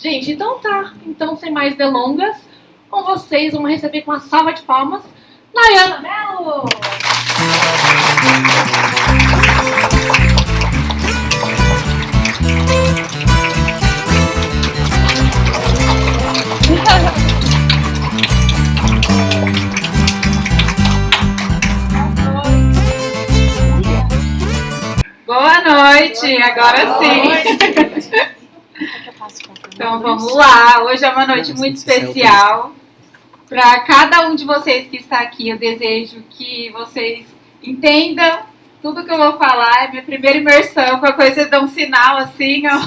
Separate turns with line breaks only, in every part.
Gente, então tá. Então, sem mais delongas, com vocês, vamos receber com uma salva de palmas, Nayana Mello!
Boa noite, agora sim. Então vamos lá, hoje é uma noite muito especial. Para cada um de vocês que está aqui, eu desejo que vocês entendam tudo que eu vou falar. É minha primeira imersão, qualquer coisa vocês dão um sinal assim, ó.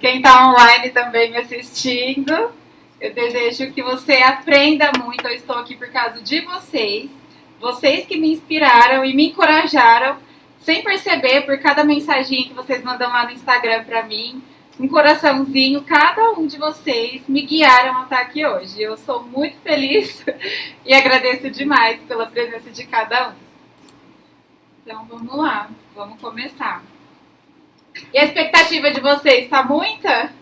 Quem está online também me assistindo. Eu desejo que você aprenda muito, eu estou aqui por causa de vocês. Vocês que me inspiraram e me encorajaram, sem perceber, por cada mensagem que vocês mandam lá no Instagram para mim, um coraçãozinho, cada um de vocês me guiaram a estar aqui hoje. Eu sou muito feliz e agradeço demais pela presença de cada um. Então vamos lá, vamos começar. E a expectativa de vocês está muita?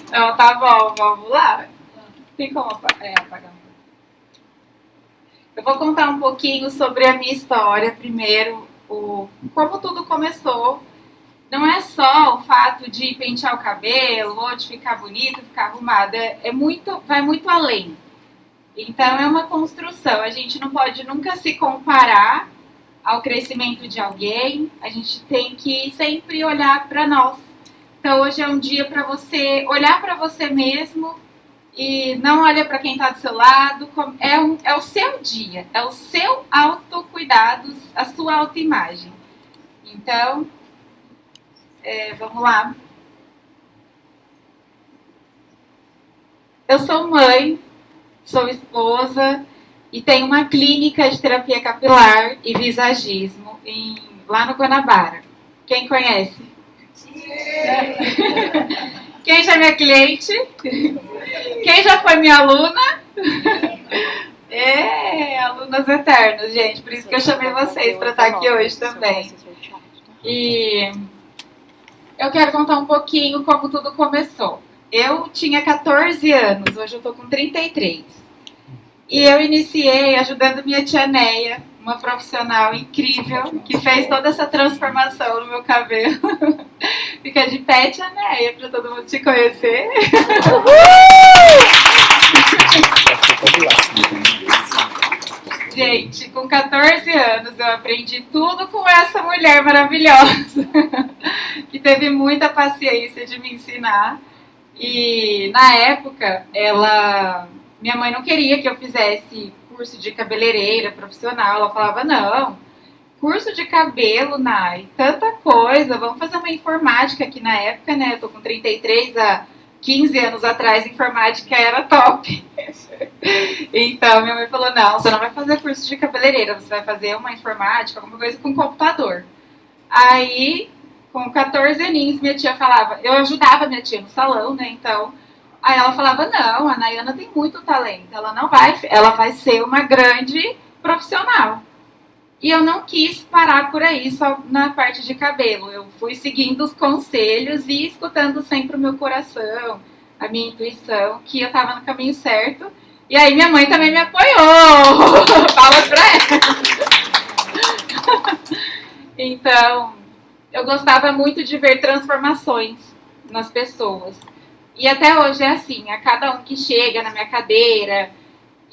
Então tá bom, vamos lá. Tem como apagar? Eu vou contar um pouquinho sobre a minha história primeiro, como tudo começou. Não é só o fato de pentear o cabelo, ou de ficar bonito, ficar arrumada, vai muito além. Então é uma construção, a gente não pode nunca se comparar ao crescimento de alguém, a gente tem que sempre olhar para nós. Então hoje é um dia para você olhar para você mesmo e não olha para quem está do seu lado, é o seu dia, é o seu autocuidado, a sua autoimagem. Então, vamos lá. Eu sou mãe, sou esposa e tenho uma clínica de terapia capilar e visagismo lá no Guanabara. Quem conhece? Quem já é minha cliente? Quem já foi minha aluna? Alunas eternas, gente. Por isso que eu chamei vocês para estar aqui hoje também. E eu quero contar um pouquinho como tudo começou. Eu tinha 14 anos, hoje eu estou com 33. E eu iniciei ajudando minha tia Neia, uma profissional incrível, que fez toda essa transformação no meu cabelo. Fica de pé, tia Neia, para todo mundo te conhecer. Gente, com 14 anos eu aprendi tudo com essa mulher maravilhosa, que teve muita paciência de me ensinar. E na época, minha mãe não queria que eu fizesse curso de cabeleireira profissional. Ela falava, não, curso de cabelo, Nai, tanta coisa, vamos fazer uma informática, que na época, né, eu tô com 33, há 15 anos atrás, informática era top. Então, minha mãe falou, não, você não vai fazer curso de cabeleireira, você vai fazer uma informática, alguma coisa com computador. Aí, com 14 aninhos, minha tia falava, eu ajudava minha tia no salão, né, então, aí ela falava, não, a Nayana tem muito talento, ela vai ser uma grande profissional. E eu não quis parar por aí, só na parte de cabelo. Eu fui seguindo os conselhos e escutando sempre o meu coração, a minha intuição, que eu estava no caminho certo. E aí minha mãe também me apoiou. Palmas pra ela. Então, eu gostava muito de ver transformações nas pessoas. E até hoje é assim, a cada um que chega na minha cadeira,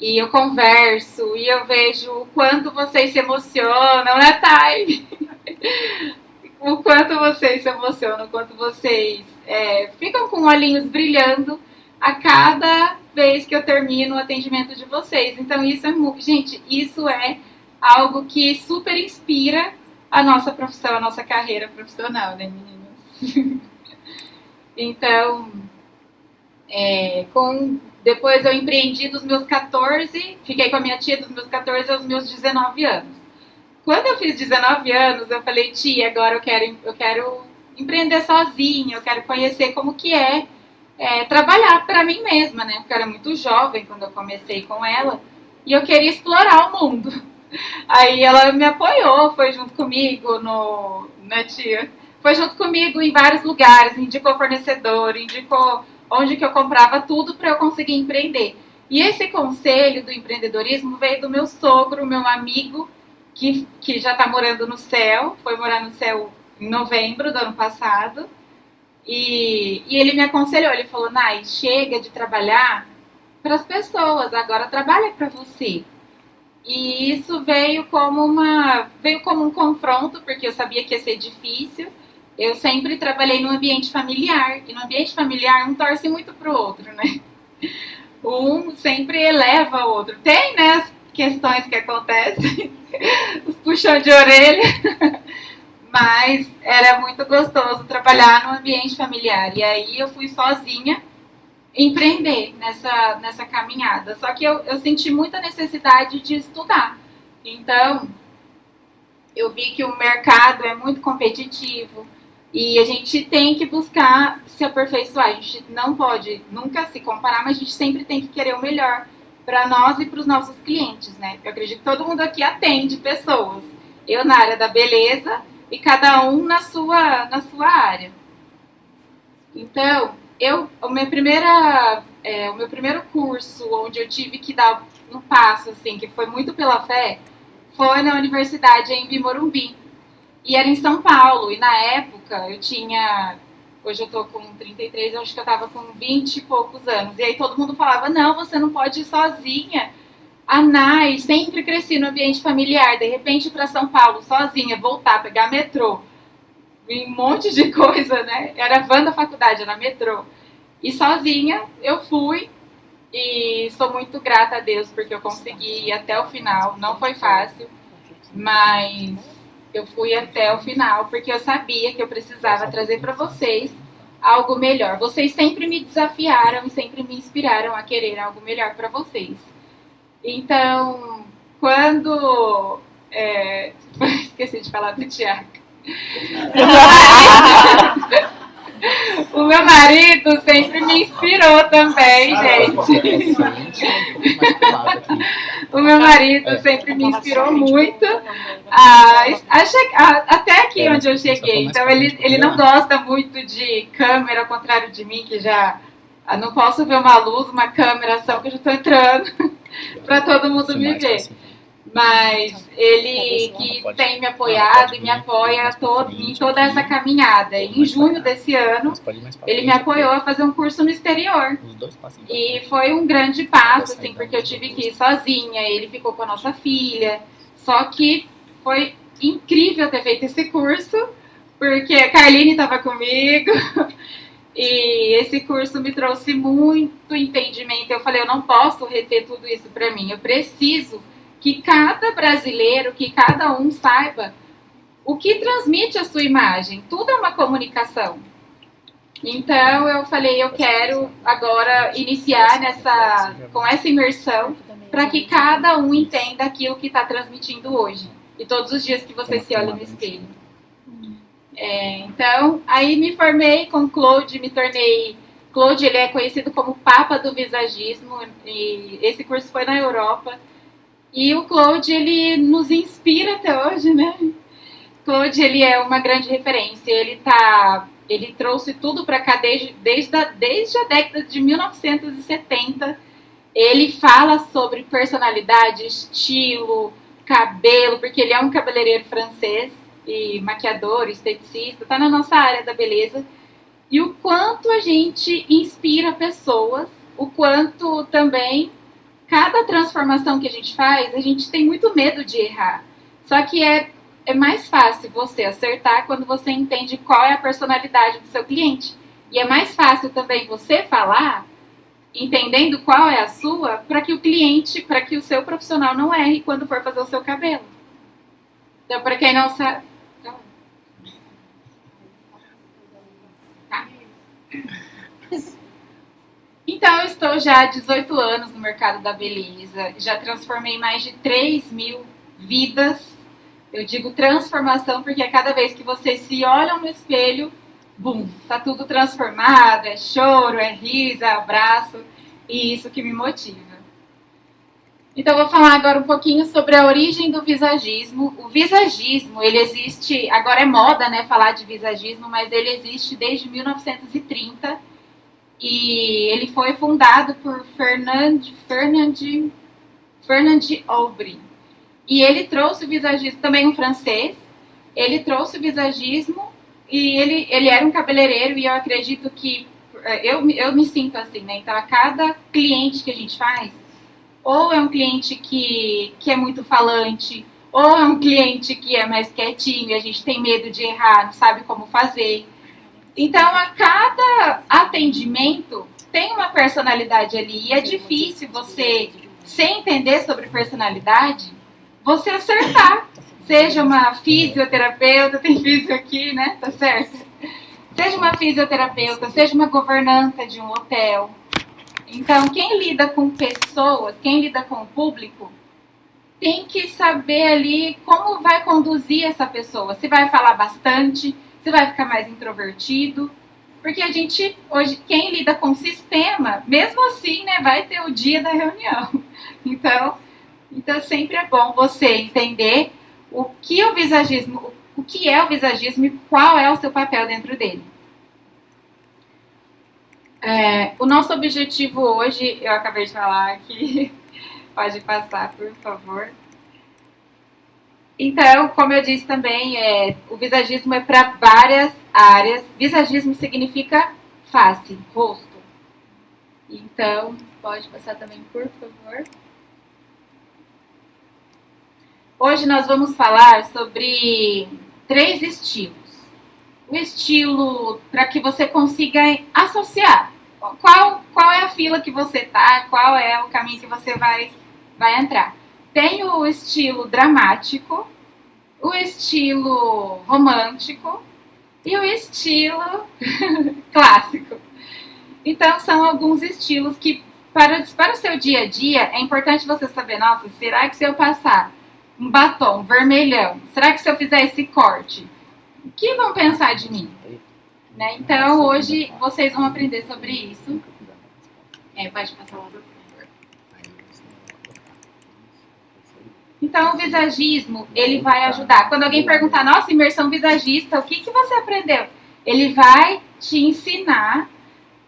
e eu converso, e eu vejo o quanto vocês se emocionam, né, Thay? O quanto vocês se emocionam, o quanto vocês ficam com olhinhos brilhando a cada vez que eu termino o atendimento de vocês. Então, isso é algo que super inspira a nossa profissão, a nossa carreira profissional, né, meninas? Então, depois eu empreendi dos meus 14, fiquei com a minha tia dos meus 14 aos meus 19 anos. Quando eu fiz 19 anos, eu falei, tia, agora eu quero empreender sozinha, eu quero conhecer como que é trabalhar para mim mesma, né? Porque eu era muito jovem quando eu comecei com ela, e eu queria explorar o mundo. Aí ela me apoiou, foi junto comigo, né, tia? foi junto comigo em vários lugares, indicou fornecedor, indicou onde que eu comprava tudo para eu conseguir empreender. E esse conselho do empreendedorismo veio do meu sogro, meu amigo, que já está morando no céu, foi morar no céu em novembro do ano passado. E ele me aconselhou, ele falou, Nai, chega de trabalhar para as pessoas, agora trabalha para você. E isso veio como um confronto, porque eu sabia que ia ser difícil. Eu sempre trabalhei no ambiente familiar, e no ambiente familiar um torce muito pro outro, né? Um sempre eleva o outro. Tem, né, as questões que acontecem, os puxão de orelha, mas era muito gostoso trabalhar no ambiente familiar. E aí eu fui sozinha empreender nessa caminhada. Só que eu senti muita necessidade de estudar. Então, eu vi que o mercado é muito competitivo e a gente tem que buscar se aperfeiçoar. A gente não pode nunca se comparar, mas a gente sempre tem que querer o melhor para nós e para os nossos clientes, né? Eu acredito que todo mundo aqui atende pessoas. Eu na área da beleza e cada um na sua área. Então, o meu primeiro curso, onde eu tive que dar um passo, assim, que foi muito pela fé, foi na universidade em Morumbi. E era em São Paulo. E na época eu tinha... Hoje eu tô com 33, eu acho que eu tava com 20 e poucos anos. E aí todo mundo falava, não, você não pode ir sozinha. A Nai sempre cresci no ambiente familiar. De repente ir pra São Paulo sozinha, voltar, pegar metrô. E um monte de coisa, né? Era van da faculdade, era metrô. E sozinha eu fui. E sou muito grata a Deus porque eu consegui ir até o final. Não foi fácil, mas eu fui até o final porque eu sabia que eu precisava trazer para vocês algo melhor. Vocês sempre me desafiaram e sempre me inspiraram a querer algo melhor para vocês. Então, quando... esqueci de falar do Tiago. O meu marido sempre me inspirou também, gente. O meu marido sempre me inspirou muito até aqui onde eu cheguei. Então ele não gosta muito de câmera, ao contrário de mim, que já não posso ver uma luz, uma câmera só que eu já estou entrando para todo mundo me ver. Mas ele que tem me apoiado e me apoia em toda essa caminhada. E em junho desse ano, ele me apoiou a fazer um curso no exterior. E foi um grande passo, assim, porque eu tive que ir sozinha, ele ficou com a nossa filha. Só que foi incrível ter feito esse curso, porque a Carline estava comigo. E esse curso me trouxe muito entendimento. Eu falei, eu não posso reter tudo isso para mim, eu preciso que cada brasileiro, que cada um saiba o que transmite a sua imagem. Tudo é uma comunicação. Então eu falei, eu quero agora iniciar com essa imersão para que cada um entenda aquilo que está transmitindo hoje. E todos os dias que você se olha no espelho. Então, aí me formei com Claude, me tornei... Claude, ele é conhecido como Papa do Visagismo, e esse curso foi na Europa. E o Claude, ele nos inspira até hoje, né? Claude, ele é uma grande referência. Ele trouxe tudo para cá desde a década de 1970. Ele fala sobre personalidade, estilo, cabelo, porque ele é um cabeleireiro francês e maquiador, esteticista, está na nossa área da beleza. E o quanto a gente inspira pessoas, o quanto também... Cada transformação que a gente faz, a gente tem muito medo de errar. Só que é mais fácil você acertar quando você entende qual é a personalidade do seu cliente. E é mais fácil também você falar, entendendo qual é a sua, para que o cliente, para que o seu profissional não erre quando for fazer o seu cabelo. Então, para quem não sabe... Tá. Então, eu estou já há 18 anos no mercado da beleza, já transformei mais de 3.000 vidas. Eu digo transformação porque a cada vez que vocês se olham no espelho, bum, tá tudo transformado, é choro, é riso, é abraço, e isso que me motiva. Então, eu vou falar agora um pouquinho sobre a origem do visagismo. O visagismo, ele existe, agora é moda, né, falar de visagismo, mas ele existe desde 1930 e ele foi fundado por Fernand Aubry. E ele trouxe o visagismo, também um francês, ele trouxe o visagismo e ele era um cabeleireiro e eu acredito que, eu me sinto assim, né, então a cada cliente que a gente faz, ou é um cliente que é muito falante, ou é um cliente que é mais quietinho e a gente tem medo de errar, não sabe como fazer. Então, a cada atendimento tem uma personalidade ali e é difícil você, sem entender sobre personalidade, você acertar. Seja uma fisioterapeuta, tem físio aqui, né? Tá certo? Seja uma fisioterapeuta, seja uma governanta de um hotel. Então, quem lida com pessoas, quem lida com o público, tem que saber ali como vai conduzir essa pessoa. Se vai falar bastante, se vai ficar mais introvertido. Porque a gente, hoje, quem lida com o sistema, mesmo assim, né, vai ter o dia da reunião. Então sempre é bom você entender o que o que é o visagismo e qual é o seu papel dentro dele. O nosso objetivo hoje, eu acabei de falar aqui, pode passar, por favor. Então, como eu disse também, o visagismo é para várias áreas. Visagismo significa face, rosto. Então, pode passar também, por favor. Hoje nós vamos falar sobre 3 estilos. O estilo para que você consiga associar. Qual é a fila que você tá, qual é o caminho que você vai entrar. Tem o estilo dramático, o estilo romântico e o estilo clássico. Então, são alguns estilos que, para o seu dia a dia, é importante você saber, nossa, será que se eu passar um batom vermelhão, será que se eu fizer esse corte, o que vão pensar de mim? Né? Então, hoje, vocês vão aprender sobre isso. Pode passar lá, por favor. Então, o visagismo, ele vai ajudar. Quando alguém perguntar, nossa, imersão visagista, o que você aprendeu? Ele vai te ensinar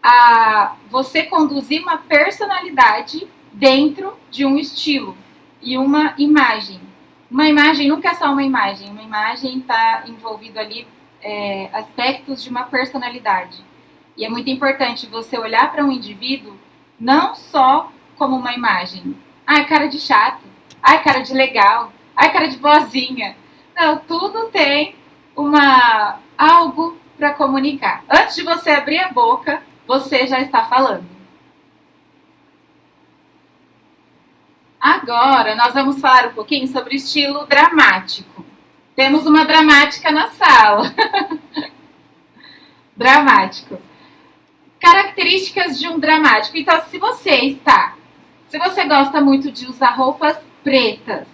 a você conduzir uma personalidade dentro de um estilo e uma imagem. Uma imagem nunca é só uma imagem está envolvido ali aspectos de uma personalidade. E é muito importante você olhar para um indivíduo não só como uma imagem. Ai, cara de chato. Ai, cara de legal. Ai, cara de boazinha. Não, tudo tem algo para comunicar. Antes de você abrir a boca, você já está falando. Agora, nós vamos falar um pouquinho sobre o estilo dramático. Temos uma dramática na sala. Dramático. Características de um dramático. Então, se você gosta muito de usar roupas pretas,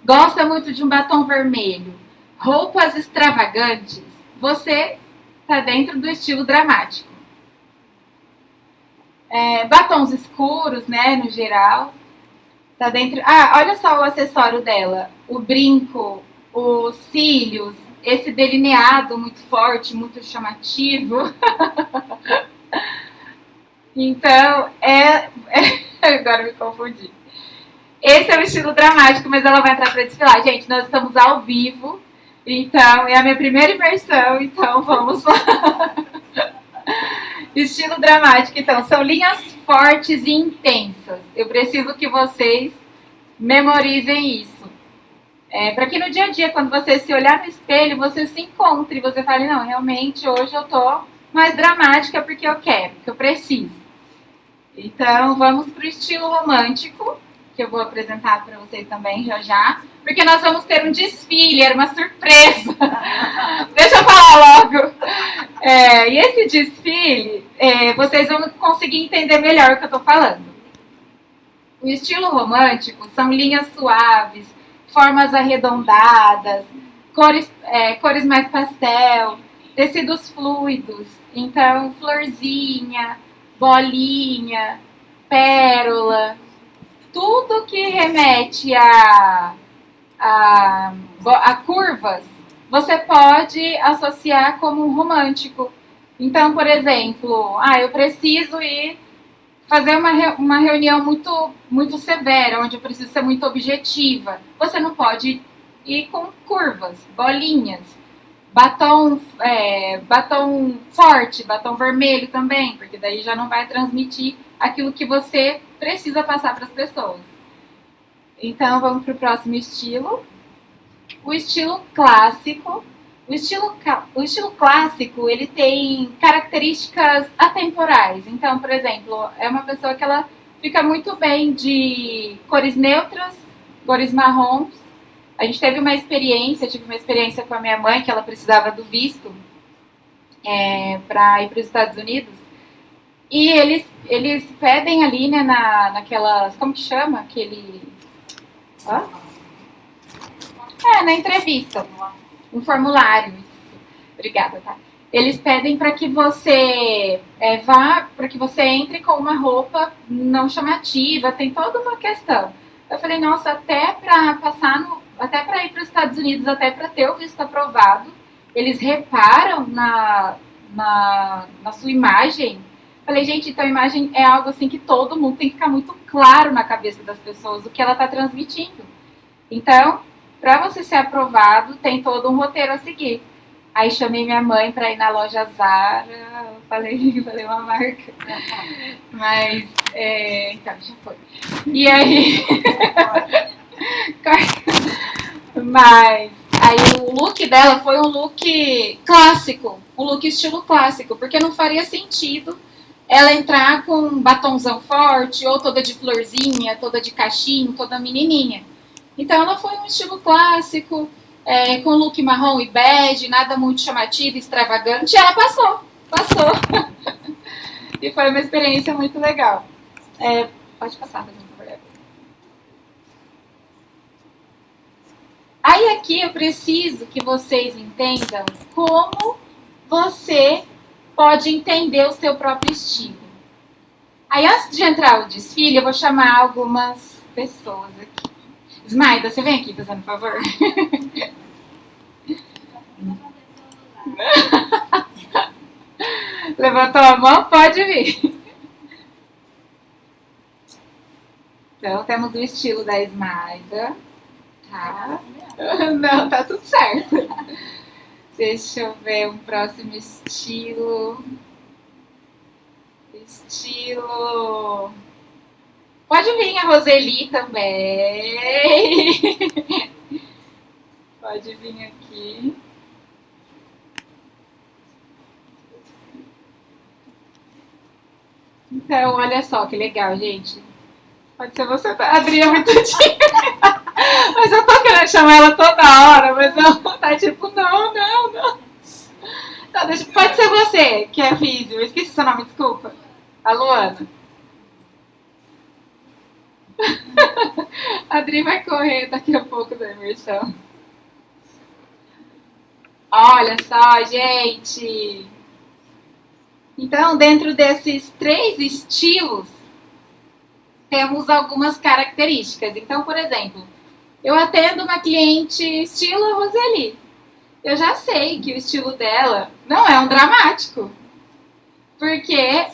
gosta muito de um batom vermelho, roupas extravagantes, você está dentro do estilo dramático. Batons escuros, né, no geral. Tá dentro. Olha só o acessório dela. O brinco, os cílios, esse delineado muito forte, muito chamativo. Então, agora me confundi. Esse é o estilo dramático, mas ela vai entrar para desfilar. Gente, nós estamos ao vivo, então é a minha primeira imersão, então vamos lá. Estilo dramático, então, são linhas fortes e intensas. Eu preciso que vocês memorizem isso. Para que no dia a dia, quando você se olhar no espelho, você se encontre e você fale, não, realmente hoje eu tô mais dramática porque eu quero, porque eu preciso. Então, vamos para o estilo romântico, que eu vou apresentar para vocês também já, porque nós vamos ter um desfile, era uma surpresa. Deixa eu falar logo. E esse desfile, vocês vão conseguir entender melhor o que eu estou falando. O estilo romântico são linhas suaves, formas arredondadas, cores mais pastel, tecidos fluidos, então florzinha, bolinha, pérola. tudo que remete a curvas, você pode associar como um romântico. Então, por exemplo, eu preciso ir fazer uma reunião muito severa, onde eu preciso ser muito objetiva. Você não pode ir com curvas, bolinhas, batom forte, batom vermelho também, porque daí já não vai transmitir aquilo que você precisa passar para as pessoas. Então, vamos para o próximo estilo. O estilo clássico. O estilo clássico, ele tem características atemporais. Então, por exemplo, é uma pessoa que ela fica muito bem de cores neutras, cores marrons. A gente tive uma experiência com a minha mãe, que ela precisava do visto para ir para os Estados Unidos. E eles pedem ali, né, naquelas, como que chama? Na entrevista. Um formulário. Obrigada, tá? Eles pedem para que você para que você entre com uma roupa não chamativa, tem toda uma questão. Eu falei, nossa, até para ir para os Estados Unidos, até para ter o visto aprovado, eles reparam na sua imagem. Falei, gente, então a imagem é algo assim que todo mundo tem que ficar muito claro na cabeça das pessoas, o que ela está transmitindo. Então, para você ser aprovado, tem todo um roteiro a seguir. Aí chamei minha mãe para ir na loja Zara, falei uma marca. Mas, então, já foi. E aí... Mas, aí o look dela foi um look clássico, um look estilo clássico, porque não faria sentido ela entrar com um batonzão forte, ou toda de florzinha, toda de cachinho, toda menininha. Então ela foi um estilo clássico, com look marrom e bege, nada muito chamativo, extravagante, e ela passou. E foi uma experiência muito legal. Pode passar, por favor. Aí aqui eu preciso que vocês entendam como você pode entender o seu próprio estilo. Aí antes de entrar no desfile, eu vou chamar algumas pessoas aqui. Ismaida, você vem aqui, fazendo um favor? Levantou a mão? Pode vir. Então, temos o estilo da Ismaida. Tá? Não, tá tudo certo. Deixa eu ver um próximo estilo. Pode vir a Roseli também. Pode vir aqui. Então, olha só que legal, gente. Pode ser você. A Adri é muito tímida. Mas eu tô querendo chamar ela toda hora, mas ela tá tipo, não. Tá, pode ser você, que é físio. Eu esqueci seu nome, desculpa. A Luana. A Adri vai correr daqui a pouco da imersão. Olha só, gente. Então, dentro desses 3 estilos, temos algumas características. Então, por exemplo, eu atendo uma cliente estilo Roseli. Eu já sei que o estilo dela não é um dramático. Porque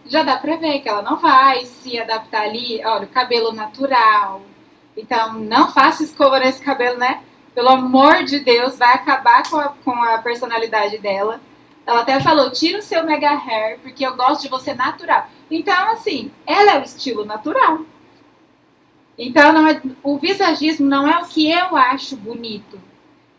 já dá pra ver que ela não vai se adaptar ali. Olha, o cabelo natural. Então, não faça escova nesse cabelo, né? Pelo amor de Deus, vai acabar com a personalidade dela. Ela até falou, tira o seu mega hair, porque eu gosto de você natural. Então, assim, ela é o estilo natural. Então, o visagismo não é o que eu acho bonito.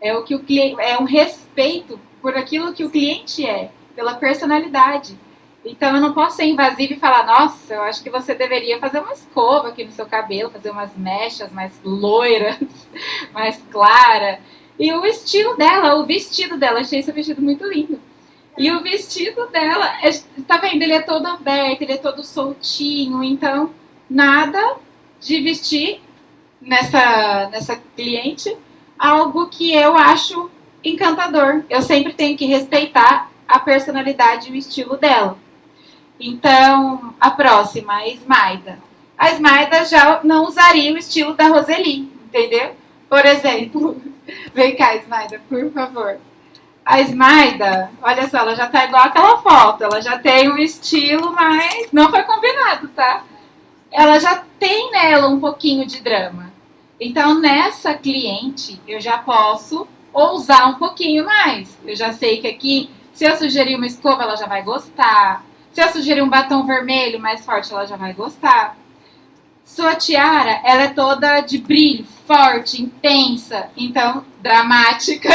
É o que o cliente, é um respeito por aquilo que o cliente é, pela personalidade. Então, eu não posso ser invasiva e falar, nossa, eu acho que você deveria fazer uma escova aqui no seu cabelo, fazer umas mechas mais loiras, mais clara. E o estilo dela, o vestido dela, achei esse vestido muito lindo. E o vestido dela, tá vendo? Ele é todo aberto, ele é todo soltinho. Então, nada de vestir nessa cliente algo que eu acho encantador. Eu sempre tenho que respeitar a personalidade e o estilo dela. Então, a próxima, a Ismaida. a Smaida já não usaria o estilo da Roseli, entendeu? Por exemplo, vem cá, Smaida, por favor. A Smaida, olha só, ela já tá igual aquela foto, ela já tem um estilo, mas não foi combinado, tá? Ela já tem nela um pouquinho de drama. Então, nessa cliente, eu já posso ousar um pouquinho mais. Eu já sei que aqui, se eu sugerir uma escova, ela já vai gostar. Se eu sugerir um batom vermelho mais forte, ela já vai gostar. Sua tiara, ela é toda de brilho, forte, intensa, então dramática.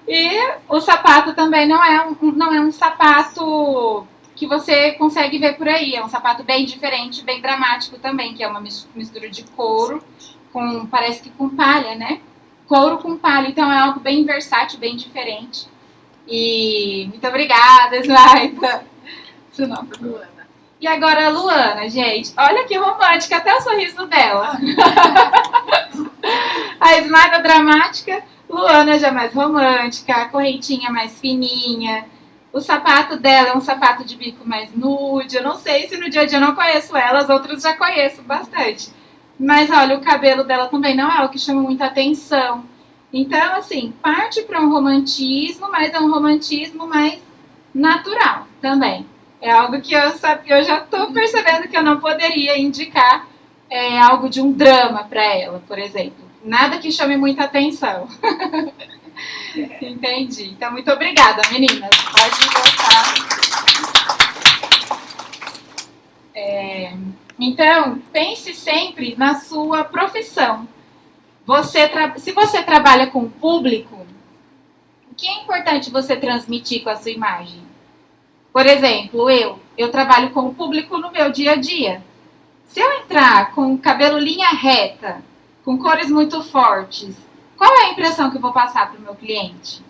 E o sapato também não é um sapato que você consegue ver por aí. É um sapato bem diferente, bem dramático também, que é uma mistura de couro com, parece que com palha, né? Couro com palha, então é algo bem versátil, bem diferente. E muito obrigada, Slaida. Seu nome, Luana. E agora a Luana, gente. Olha que romântica, até o sorriso dela. A Slaida dramática, Luana já mais romântica, a correntinha mais fininha. O sapato dela é um sapato de bico mais nude. Eu não sei se no dia a dia eu não conheço ela, as outras já conheço bastante. Mas olha, o cabelo dela também não é o que chama muita atenção. Então, assim, parte para um romantismo, mas é um romantismo mais natural também. É algo que eu já estou percebendo que eu não poderia indicar algo de um drama para ela, por exemplo. Nada que chame muita atenção. Entendi. Então, muito obrigada, meninas. Pode voltar. Então, pense sempre na sua profissão. Se você trabalha com o público, o que é importante você transmitir com a sua imagem? Por exemplo, eu trabalho com o público no meu dia a dia. Se eu entrar com o cabelo linha reta, com cores muito fortes, qual é a impressão que eu vou passar para o meu cliente?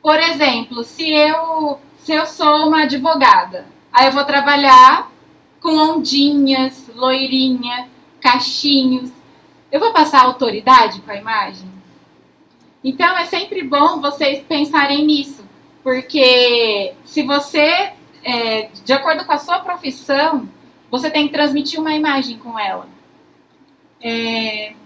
Por exemplo, se eu sou uma advogada, aí eu vou trabalhar com ondinhas, loirinha, cachinhos, eu vou passar autoridade com a imagem? Então, é sempre bom vocês pensarem nisso, porque se você, de acordo com a sua profissão, você tem que transmitir uma imagem com ela.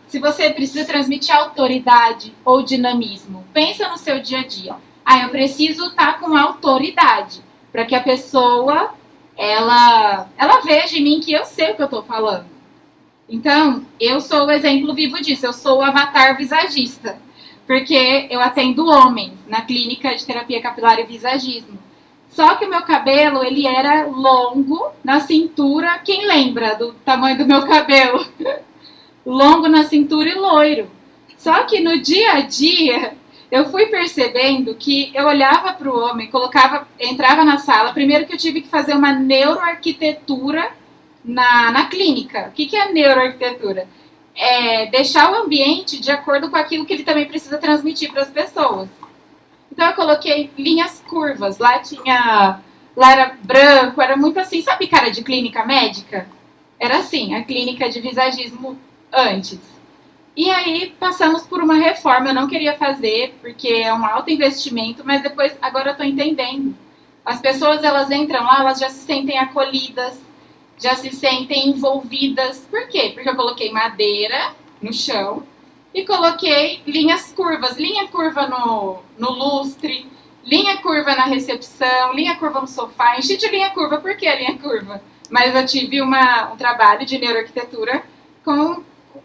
Se você precisa transmitir autoridade ou dinamismo, pensa no seu dia a dia. Eu preciso estar com autoridade, para que a pessoa, ela veja em mim que eu sei o que eu estou falando. Então, eu sou o exemplo vivo disso, eu sou o avatar visagista, porque eu atendo homens na clínica de terapia capilar e visagismo. Só que o meu cabelo, ele era longo na cintura, quem lembra do tamanho do meu cabelo? Longo na cintura e loiro. Só que no dia a dia, eu fui percebendo que eu olhava para o homem, entrava na sala, primeiro que eu tive que fazer uma neuroarquitetura na clínica. O que é neuroarquitetura? É deixar o ambiente de acordo com aquilo que ele também precisa transmitir para as pessoas. Então eu coloquei linhas curvas, lá era branco, era muito assim, sabe cara de clínica médica? Era assim, a clínica de visagismo antes. E aí passamos por uma reforma, eu não queria fazer, porque é um alto investimento, mas depois, agora eu estou entendendo. As pessoas, elas entram lá, elas já se sentem acolhidas, já se sentem envolvidas. Por quê? Porque eu coloquei madeira no chão e coloquei linhas curvas. Linha curva no lustre, linha curva na recepção, linha curva no sofá. Enchi de linha curva. Por que a linha curva? Mas eu tive um trabalho de neuroarquitetura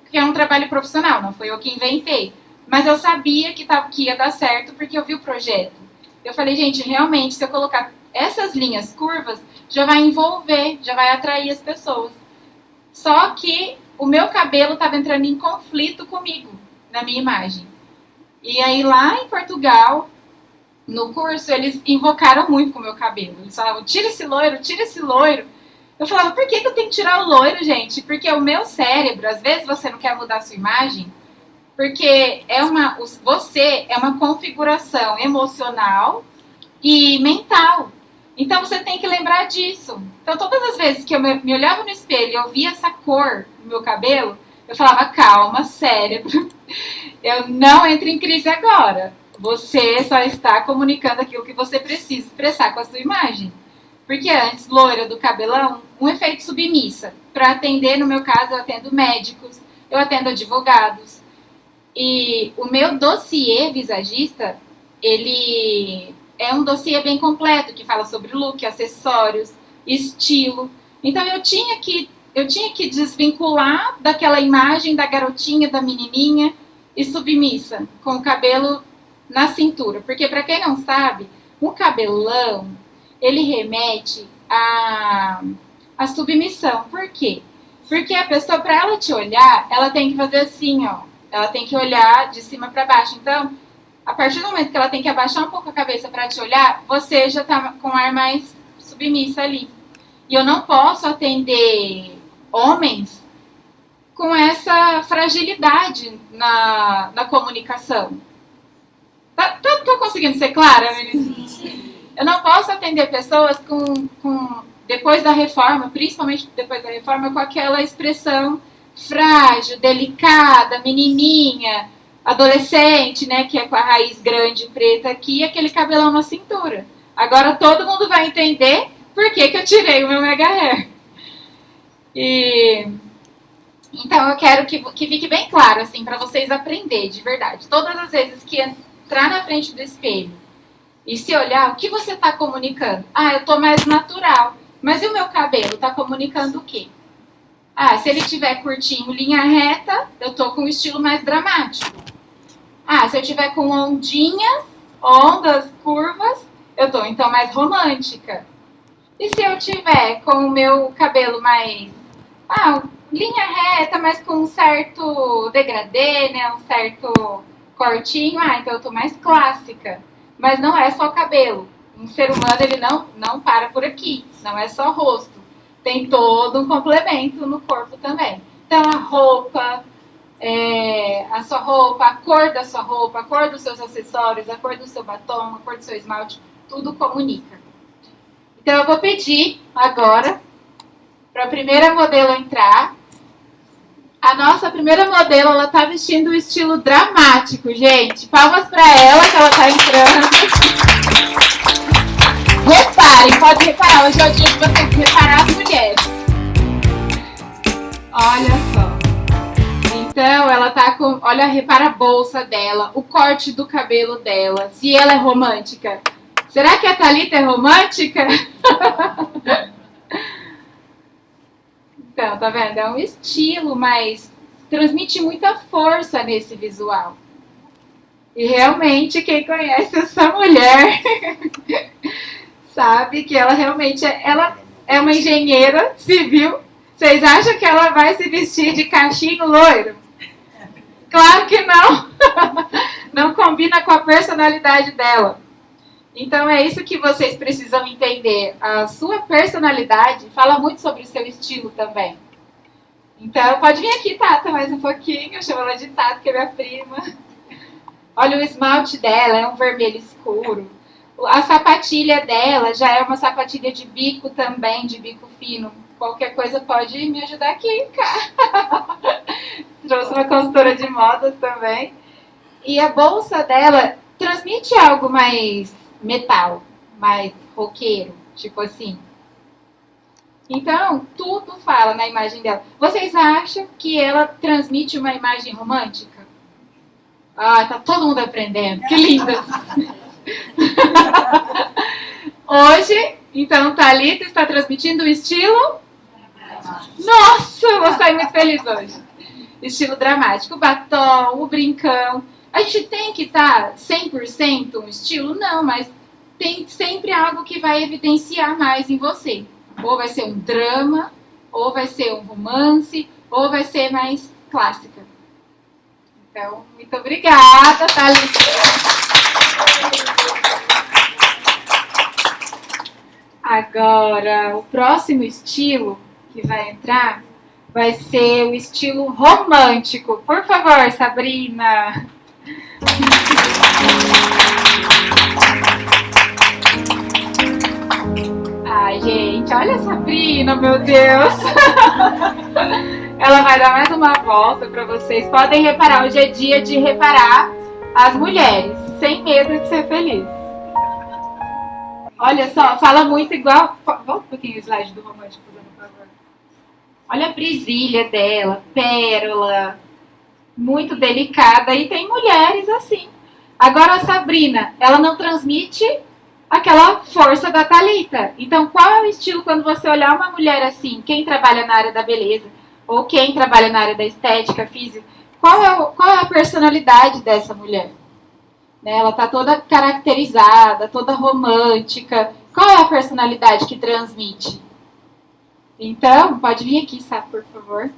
que é um trabalho profissional, não foi eu que inventei. Mas eu sabia que ia dar certo porque eu vi o projeto. Eu falei, gente, realmente, se eu colocar essas linhas curvas, já vai envolver, já vai atrair as pessoas. Só que o meu cabelo estava entrando em conflito comigo, na minha imagem. E aí lá em Portugal, no curso, eles invocaram muito com o meu cabelo. Eles falavam, tira esse loiro, tira esse loiro. Eu falava, por que eu tenho que tirar o loiro, gente? Porque o meu cérebro, às vezes você não quer mudar a sua imagem, porque você é uma configuração emocional e mental. Então você tem que lembrar disso. Então todas as vezes que eu me olhava no espelho e eu via essa cor no meu cabelo, eu falava, calma, cérebro, eu não entro em crise agora. Você só está comunicando aquilo que você precisa expressar com a sua imagem. Porque antes, loira do cabelão, um efeito submissa. Para atender, no meu caso, eu atendo médicos, eu atendo advogados. E o meu dossiê visagista, ele é um dossiê bem completo, que fala sobre look, acessórios, estilo. Então eu tinha que desvincular daquela imagem da garotinha, da menininha e submissa, com o cabelo na cintura. Porque, para quem não sabe, um cabelão, ele remete à submissão. Por quê? Porque a pessoa, para ela te olhar, ela tem que fazer assim, ó. Ela tem que olhar de cima para baixo. Então, a partir do momento que ela tem que abaixar um pouco a cabeça para te olhar, você já está com o ar mais submissa ali. E eu não posso atender homens com essa fragilidade na comunicação. Tô conseguindo ser clara, Melissa? Eu não posso atender pessoas depois da reforma, principalmente depois da reforma, com aquela expressão frágil, delicada, menininha, adolescente, né, que é com a raiz grande preta aqui e aquele cabelão na cintura. Agora todo mundo vai entender por que eu tirei o meu mega hair. Então eu quero que fique bem claro, assim, para vocês aprenderem de verdade. Todas as vezes que entrar na frente do espelho e se olhar, o que você está comunicando? Ah, eu estou mais natural. Mas e o meu cabelo? Está comunicando o quê? Ah, se ele tiver curtinho, linha reta, eu estou com um estilo mais dramático. Ah, se eu tiver com ondinhas, ondas, curvas, eu estou então mais romântica. E se eu tiver com o meu cabelo mais linha reta, mas com um certo degradê, né, um certo cortinho, então eu estou mais clássica. Mas não é só cabelo. Um ser humano, ele não para por aqui. Não é só rosto. Tem todo um complemento no corpo também. Então, a roupa, a sua roupa, a cor da sua roupa, a cor dos seus acessórios, a cor do seu batom, a cor do seu esmalte, tudo comunica. Então, eu vou pedir agora para a primeira modelo entrar. A nossa primeira modelo, ela tá vestindo o estilo dramático, gente. Palmas para ela, que ela tá entrando. Reparem, pode reparar. Hoje é o dia de vocês reparar as mulheres. Olha só. Então, ela tá com... Olha, repara a bolsa dela, o corte do cabelo dela. Se ela é romântica. Será que a Thalita é romântica? Então, tá vendo? É um estilo, mas transmite muita força nesse visual. E realmente, quem conhece essa mulher sabe que ela realmente ela é uma engenheira civil. Vocês acham que ela vai se vestir de cachinho loiro? Claro que não! Não combina com a personalidade dela. Então é isso que vocês precisam entender. A sua personalidade fala muito sobre o seu estilo também. Então pode vir aqui, Tata, mais um pouquinho. Eu chamo ela de Tata, que é minha prima. Olha, o esmalte dela é um vermelho escuro. A sapatilha dela já é uma sapatilha de bico também, de bico fino. Qualquer coisa pode me ajudar aqui, cara. Trouxe uma consultora de modas também. E a bolsa dela transmite algo mais metal, mais roqueiro, tipo assim. Então, tudo fala na imagem dela. Vocês acham que ela transmite uma imagem romântica? Ah, tá todo mundo aprendendo. Que linda! Hoje, então, Thalita está transmitindo o estilo... Nossa, eu vou sair muito feliz hoje. Estilo dramático. O batom, o brincão. A gente tem que estar 100% um estilo? Não, mas tem sempre algo que vai evidenciar mais em você. Ou vai ser um drama, ou vai ser um romance, ou vai ser mais clássica. Então, muito obrigada, Thalita. Agora, o próximo estilo que vai entrar vai ser o estilo romântico. Por favor, Sabrina. Ai, gente, olha a Sabrina, meu Deus. Ela vai dar mais uma volta para vocês. Podem reparar, hoje é dia de reparar as mulheres, sem medo de ser feliz. Olha só, fala muito igual... Volta um pouquinho o slide do romântico, por favor. Olha a presilha dela, pérola, muito delicada. E tem mulheres assim. Agora a Sabrina, ela não transmite aquela força da Thalita. Então, qual é o estilo quando você olhar uma mulher assim, quem trabalha na área da beleza, ou quem trabalha na área da estética, física, qual é a personalidade dessa mulher? Né? Ela está toda caracterizada, toda romântica. Qual é a personalidade que transmite? Então, pode vir aqui, Sá, por favor.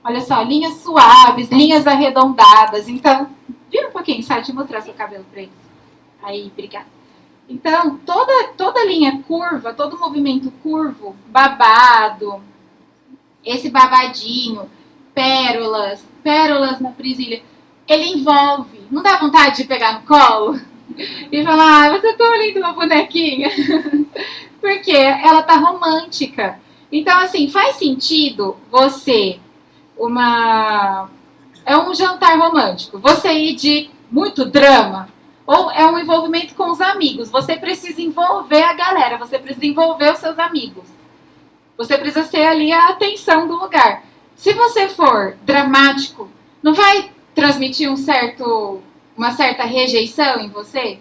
Olha só, linhas suaves, linhas arredondadas. Então, vira um pouquinho, Sá, deixa eu mostrar seu cabelo para eles. Aí, obrigada. Então, toda linha curva, todo movimento curvo, babado, esse babadinho, pérolas na presilha, ele envolve. Não dá vontade de pegar no colo e falar, você é tão linda, uma bonequinha. Porque ela tá romântica. Então, assim, faz sentido você, é um jantar romântico, você ir de muito drama, ou é um envolvimento com os amigos. Você precisa envolver a galera, você precisa envolver os seus amigos. Você precisa ser ali a atenção do lugar. Se você for dramático, não vai transmitir uma certa rejeição em você?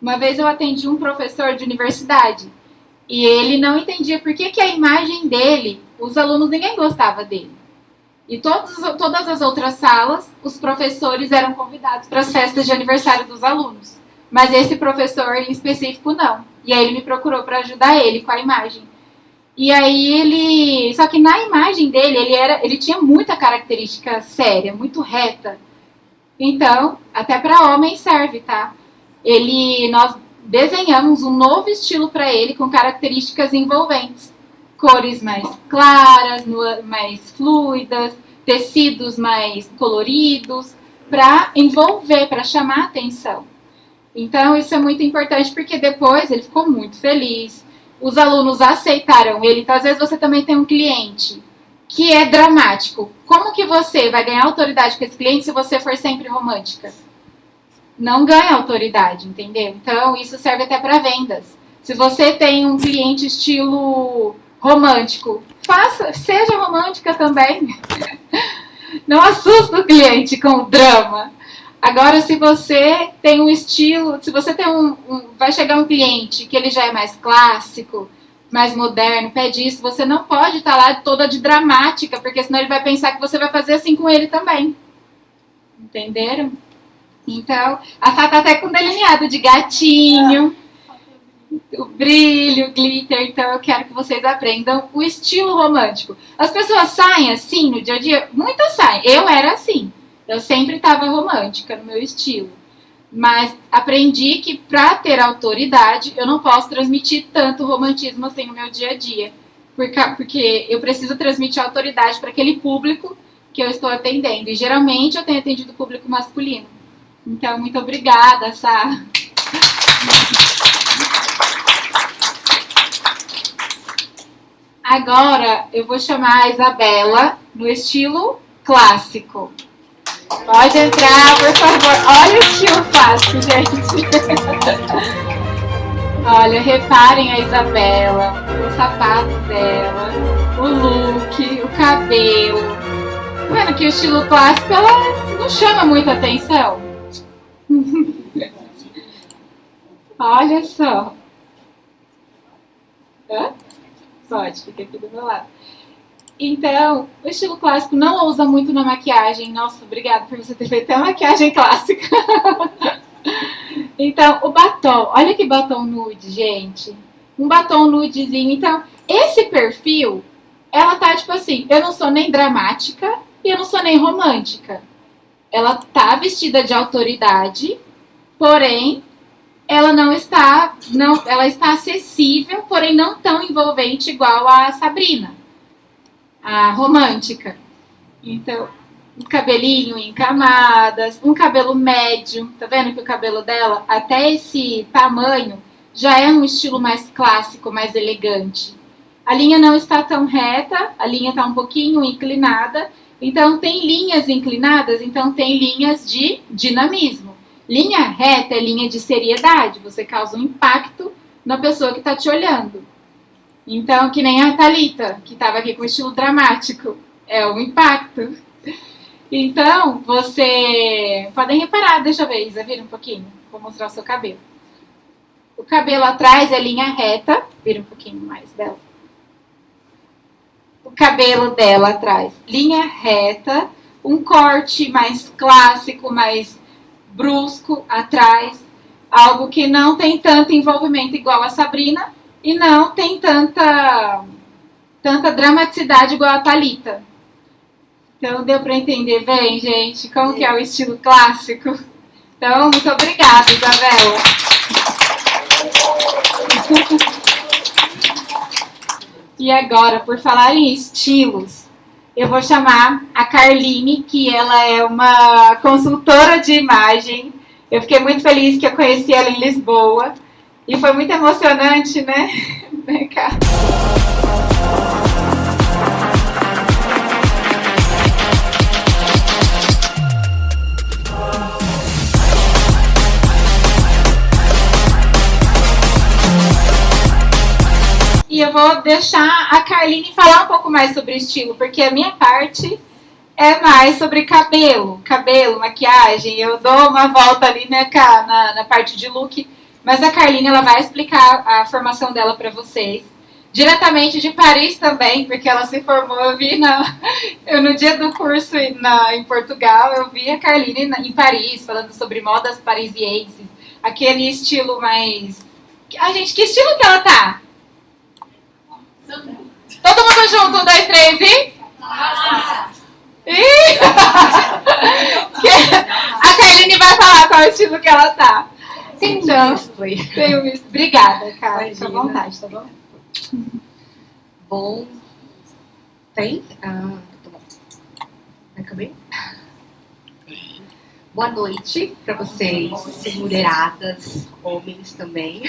Uma vez eu atendi um professor de universidade e ele não entendia por que a imagem dele, os alunos, ninguém gostava dele. E todas as outras salas, os professores eram convidados para as festas de aniversário dos alunos. Mas esse professor em específico não. E aí ele me procurou para ajudar ele com a imagem. E aí só que na imagem dele, ele tinha muita característica séria, muito reta. Então, até para homem serve, tá? Nós desenhamos um novo estilo para ele com características envolventes. Cores mais claras, mais fluidas, tecidos mais coloridos, para envolver, para chamar a atenção. Então, isso é muito importante porque depois ele ficou muito feliz. Os alunos aceitaram ele. Então, às vezes você também tem um cliente que é dramático. Como que você vai ganhar autoridade com esse cliente se você for sempre romântica? Não ganha autoridade, entendeu? Então, isso serve até para vendas. Se você tem um cliente estilo romântico, seja romântica também. Não assusta o cliente com o drama. Agora, se você tem um estilo, se você tem vai chegar um cliente que ele já é mais clássico, mais moderno, pede isso, você não pode estar lá toda de dramática, porque senão ele vai pensar que você vai fazer assim com ele também. Entenderam? Então, a Fá tá até com delineado de gatinho, o brilho, o glitter. Então, eu quero que vocês aprendam o estilo romântico. As pessoas saem assim no dia a dia? Muitas saem. Eu era assim. Eu sempre estava romântica no meu estilo. Mas aprendi que para ter autoridade, eu não posso transmitir tanto romantismo assim no meu dia a dia. Porque eu preciso transmitir autoridade para aquele público que eu estou atendendo. E geralmente eu tenho atendido público masculino. Então, muito obrigada, Sá. Agora eu vou chamar a Isabela no estilo clássico. Pode entrar, por favor. Olha o estilo clássico, gente. Olha, reparem a Isabela, o sapato dela, o look, o cabelo. Tá vendo que o estilo clássico, ela não chama muita atenção? Olha só. Hã? Pode, fica aqui do meu lado. Então, o estilo clássico não usa muito na maquiagem. Nossa, obrigada por você ter feito a maquiagem clássica. Então, o batom. Olha que batom nude, gente. Um batom nudezinho. Então, esse perfil, ela tá tipo assim, eu não sou nem dramática e eu não sou nem romântica. Ela tá vestida de autoridade, porém, ela ela está acessível, porém não tão envolvente igual a Sabrina, a romântica. Então, um cabelinho em camadas, um cabelo médio. Tá vendo que o cabelo dela, até esse tamanho, já é um estilo mais clássico, mais elegante. A linha não está tão reta, a linha está um pouquinho inclinada. Então, tem linhas inclinadas, então tem linhas de dinamismo. Linha reta é linha de seriedade, você causa um impacto na pessoa que está te olhando. Então, que nem a Thalita, que estava aqui com estilo dramático, é um impacto. Então, você... Podem reparar, deixa eu ver, Isa, vira um pouquinho. Vou mostrar o seu cabelo. O cabelo atrás é linha reta. Vira um pouquinho mais dela. O cabelo dela atrás, linha reta. Um corte mais clássico, mais brusco atrás. Algo que não tem tanto envolvimento igual a Sabrina. E não tem tanta dramaticidade igual a Thalita. Então deu para entender bem, gente, como que é o estilo clássico. Então, muito obrigada, Isabela. E agora, por falar em estilos, eu vou chamar a Carline, que ela é uma consultora de imagem. Eu fiquei muito feliz que eu conheci ela em Lisboa. E foi muito emocionante, né? Vem cá. E eu vou deixar a Carline falar um pouco mais sobre estilo, porque a minha parte é mais sobre cabelo, maquiagem. Eu dou uma volta ali, né, na parte de look. Mas a Carline, ela vai explicar a formação dela para vocês. Diretamente de Paris também, porque ela se formou, eu no dia do curso em Portugal, eu vi a Carline em Paris, falando sobre modas parisienses. Aquele estilo mais... Ai, gente, que estilo que ela tá? Todo mundo junto, 1, 2, 3 e... A Carline vai falar qual é o estilo que ela tá. Então, obrigada, cara. Fica à vontade, tá bom?
Bom, tem? Tá bom. Acabei? Boa noite para vocês, mulheradas, homens também.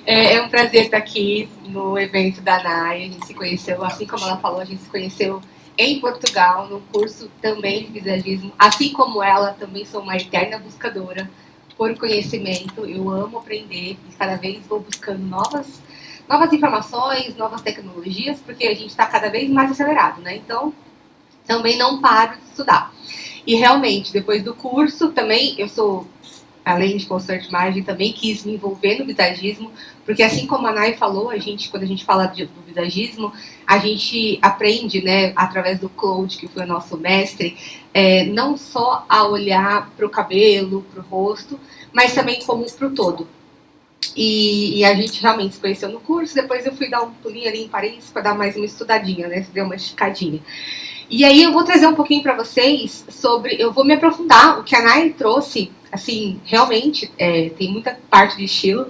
É um prazer estar aqui no evento da Nay. A gente se conheceu, assim como ela falou, a gente se conheceu em Portugal, no curso também de visagismo. Assim como ela, também sou uma eterna buscadora por conhecimento. Eu amo aprender e cada vez vou buscando novas informações, novas tecnologias, porque a gente está cada vez mais acelerado, né? Então, também não paro de estudar. E realmente, depois do curso, também eu sou, além de consultor de imagem, também quis me envolver no visagismo, porque assim como a Nay falou, quando a gente fala do visagismo, a gente aprende, né, através do Claude, que foi o nosso mestre, não só a olhar para o cabelo, para o rosto, mas também como para o todo. E a gente realmente se conheceu no curso, depois eu fui dar um pulinho ali em Paris para dar mais uma estudadinha, né, deu uma esticadinha. E aí eu vou trazer um pouquinho para vocês eu vou me aprofundar, o que a Nay trouxe, assim, realmente, tem muita parte de estilo,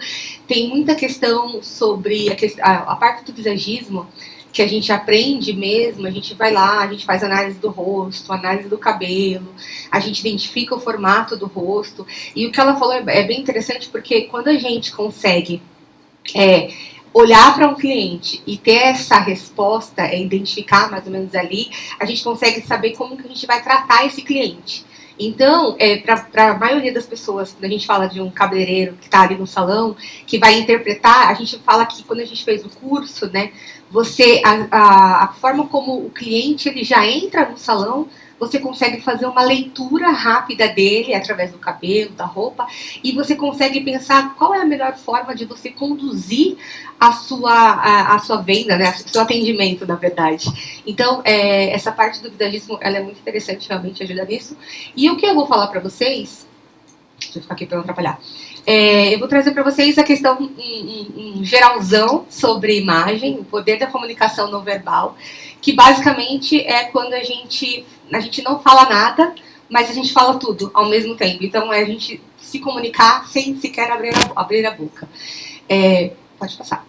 tem muita questão sobre a parte do visagismo, que a gente aprende mesmo, a gente vai lá, a gente faz análise do rosto, análise do cabelo, a gente identifica o formato do rosto, e o que ela falou é bem interessante, porque quando a gente consegue olhar para um cliente e ter essa resposta, identificar mais ou menos ali, a gente consegue saber como que a gente vai tratar esse cliente. Então, para a maioria das pessoas, quando a gente fala de um cabeleireiro que está ali no salão, que vai interpretar, a gente fala que quando a gente fez o curso, né, a forma como o cliente ele já entra no salão, você consegue fazer uma leitura rápida dele através do cabelo, da roupa, e você consegue pensar qual é a melhor forma de você conduzir a sua venda, né, o seu atendimento, na verdade. Então, essa parte do visagismo, ela é muito interessante, realmente ajuda nisso. E o que eu vou falar para vocês, deixa eu ficar aqui para não atrapalhar, eu vou trazer para vocês a questão em geralzão sobre imagem, o poder da comunicação não verbal, que basicamente é quando a gente não fala nada, mas a gente fala tudo ao mesmo tempo. Então, é a gente se comunicar sem sequer abrir a boca. Pode passar.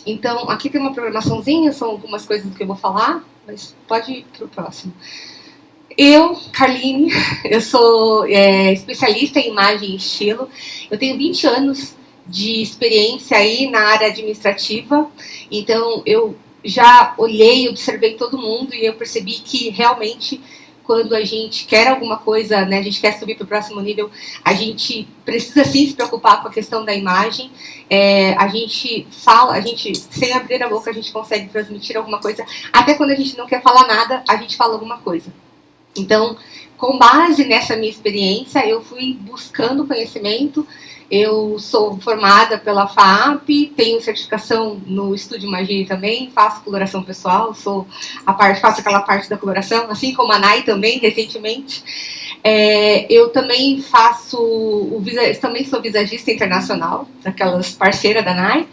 Então, aqui tem uma programaçãozinha, são algumas coisas que eu vou falar, mas pode ir para o próximo. Eu, Carline, eu sou especialista em imagem e estilo. Eu tenho 20 anos de experiência aí na área administrativa. Então, eu já olhei, observei todo mundo e eu percebi que realmente quando a gente quer alguma coisa, né, a gente quer subir para o próximo nível, a gente precisa sim se preocupar com a questão da imagem. A gente fala, a gente, sem abrir a boca, a gente consegue transmitir alguma coisa. Até quando a gente não quer falar nada, a gente fala alguma coisa. Então, com base nessa minha experiência, eu fui buscando conhecimento. Eu sou formada pela FAAP, tenho certificação no Estúdio Imagine também, faço coloração pessoal, faço aquela parte da coloração, assim como a Nai também, recentemente. Eu também também sou visagista internacional, daquelas parceiras da Nai,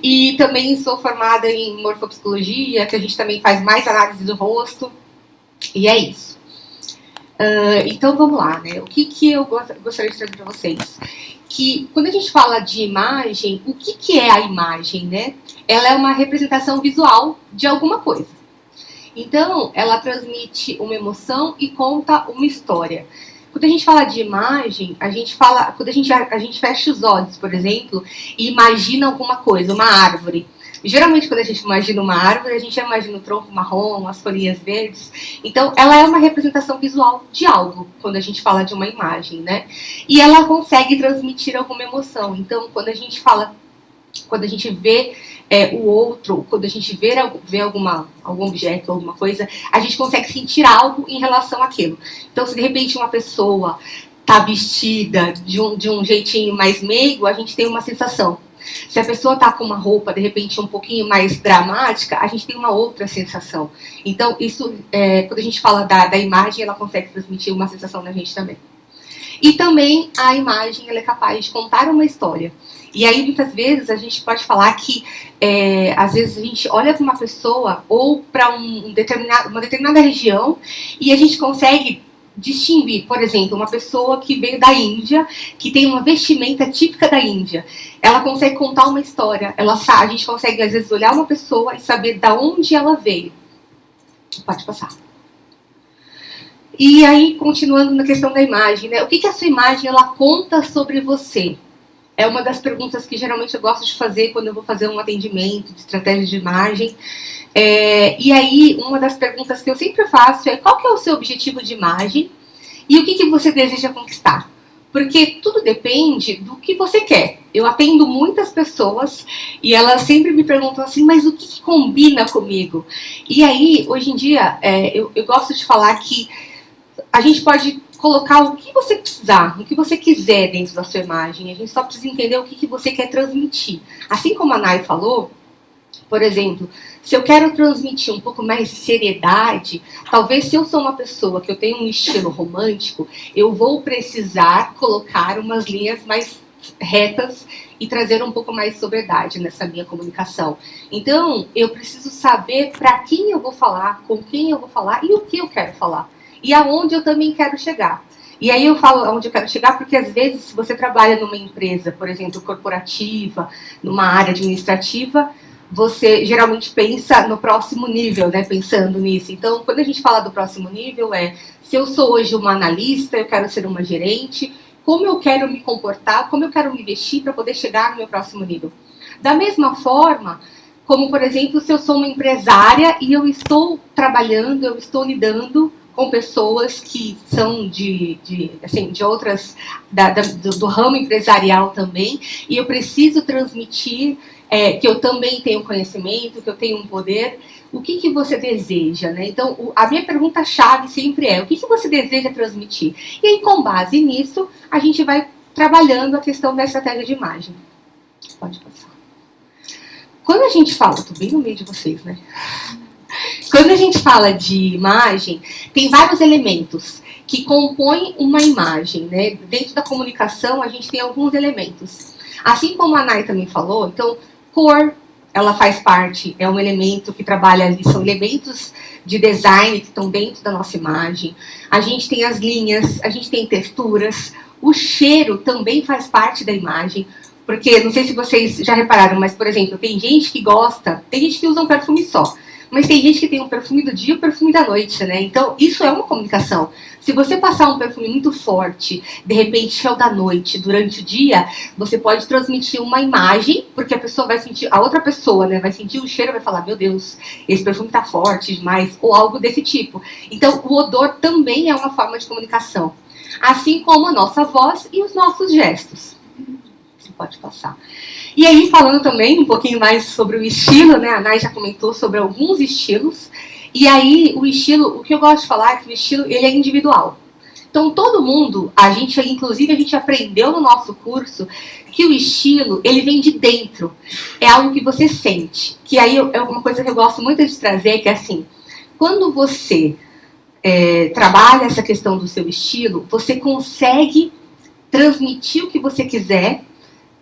e também sou formada em morfopsicologia, que a gente também faz mais análise do rosto, e é isso. Então vamos lá, né? O que eu gostaria de trazer para vocês? Que quando a gente fala de imagem, o que é a imagem, né? Ela é uma representação visual de alguma coisa. Então, ela transmite uma emoção e conta uma história. Quando a gente fala de imagem, quando a gente fecha os olhos, por exemplo, e imagina alguma coisa, uma árvore. Geralmente, quando a gente imagina uma árvore, a gente imagina o tronco marrom, as folhinhas verdes. Então, ela é uma representação visual de algo, quando a gente fala de uma imagem, né? E ela consegue transmitir alguma emoção. Então, quando a gente vê o outro, quando a gente vê algum objeto, alguma coisa, a gente consegue sentir algo em relação àquilo. Então, se de repente uma pessoa está vestida de um jeitinho mais meigo, a gente tem uma sensação. Se a pessoa está com uma roupa, de repente, um pouquinho mais dramática, a gente tem uma outra sensação. Então, isso, quando a gente fala da imagem, ela consegue transmitir uma sensação na gente também. E também a imagem ela é capaz de contar uma história. E aí, muitas vezes, a gente pode falar que, às vezes, a gente olha para uma pessoa ou para uma determinada região e a gente consegue distinguir, por exemplo, uma pessoa que veio da Índia, que tem uma vestimenta típica da Índia. Ela consegue contar uma história. A gente consegue, às vezes, olhar uma pessoa e saber de onde ela veio. Pode passar. E aí, continuando na questão da imagem, né? O que a sua imagem ela conta sobre você? É uma das perguntas que geralmente eu gosto de fazer quando eu vou fazer um atendimento de estratégia de imagem. E aí, uma das perguntas que eu sempre faço é qual que é o seu objetivo de imagem e o que você deseja conquistar? Porque tudo depende do que você quer. Eu atendo muitas pessoas e elas sempre me perguntam assim, mas o que combina comigo? E aí, hoje em dia, eu gosto de falar que a gente pode colocar o que você precisar, o que você quiser dentro da sua imagem. A gente só precisa entender o que você quer transmitir. Assim como a Nai falou, por exemplo, se eu quero transmitir um pouco mais de seriedade, talvez se eu sou uma pessoa que eu tenho um estilo romântico, eu vou precisar colocar umas linhas mais retas e trazer um pouco mais de sobriedade nessa minha comunicação. Então, eu preciso saber para quem eu vou falar, com quem eu vou falar e o que eu quero falar. E aonde eu também quero chegar. E aí eu falo aonde eu quero chegar porque, às vezes, se você trabalha numa empresa, por exemplo, corporativa, numa área administrativa, você geralmente pensa no próximo nível, né? Pensando nisso. Então, quando a gente fala do próximo nível, se eu sou hoje uma analista, eu quero ser uma gerente, como eu quero me comportar, como eu quero me vestir para poder chegar no meu próximo nível. Da mesma forma, como, por exemplo, se eu sou uma empresária e eu estou trabalhando, eu estou lidando com pessoas que são de outras, do ramo empresarial também, e eu preciso transmitir que eu também tenho conhecimento, que eu tenho um poder. O que você deseja, né? Então, a minha pergunta-chave sempre é, o que você deseja transmitir? E aí, com base nisso, a gente vai trabalhando a questão da estratégia de imagem. Pode passar. Quando a gente fala, estou bem no meio de vocês, né? Quando a gente fala de imagem, tem vários elementos que compõem uma imagem, né? Dentro da comunicação, a gente tem alguns elementos. Assim como a Nai também falou, então, cor, ela faz parte, é um elemento que trabalha ali, são elementos de design que estão dentro da nossa imagem. A gente tem as linhas, a gente tem texturas, o cheiro também faz parte da imagem, porque, não sei se vocês já repararam, mas, por exemplo, tem gente que gosta, tem gente que usa um perfume só, mas tem gente que tem um perfume do dia e um perfume da noite, né? Então, isso é uma comunicação. Se você passar um perfume muito forte, de repente é o da noite, durante o dia, você pode transmitir uma imagem, porque a pessoa vai sentir, a outra pessoa, né, vai sentir o cheiro e vai falar, meu Deus, esse perfume tá forte demais, ou algo desse tipo. Então, o odor também é uma forma de comunicação. Assim como a nossa voz e os nossos gestos. Você pode passar. E aí, falando também um pouquinho mais sobre o estilo, né, a Nay já comentou sobre alguns estilos. E aí, o estilo, o que eu gosto de falar é que o estilo, ele é individual. Então, todo mundo, inclusive a gente aprendeu no nosso curso que o estilo, ele vem de dentro. É algo que você sente. Que aí é uma coisa que eu gosto muito de trazer, que é assim, quando você trabalha essa questão do seu estilo, você consegue transmitir o que você quiser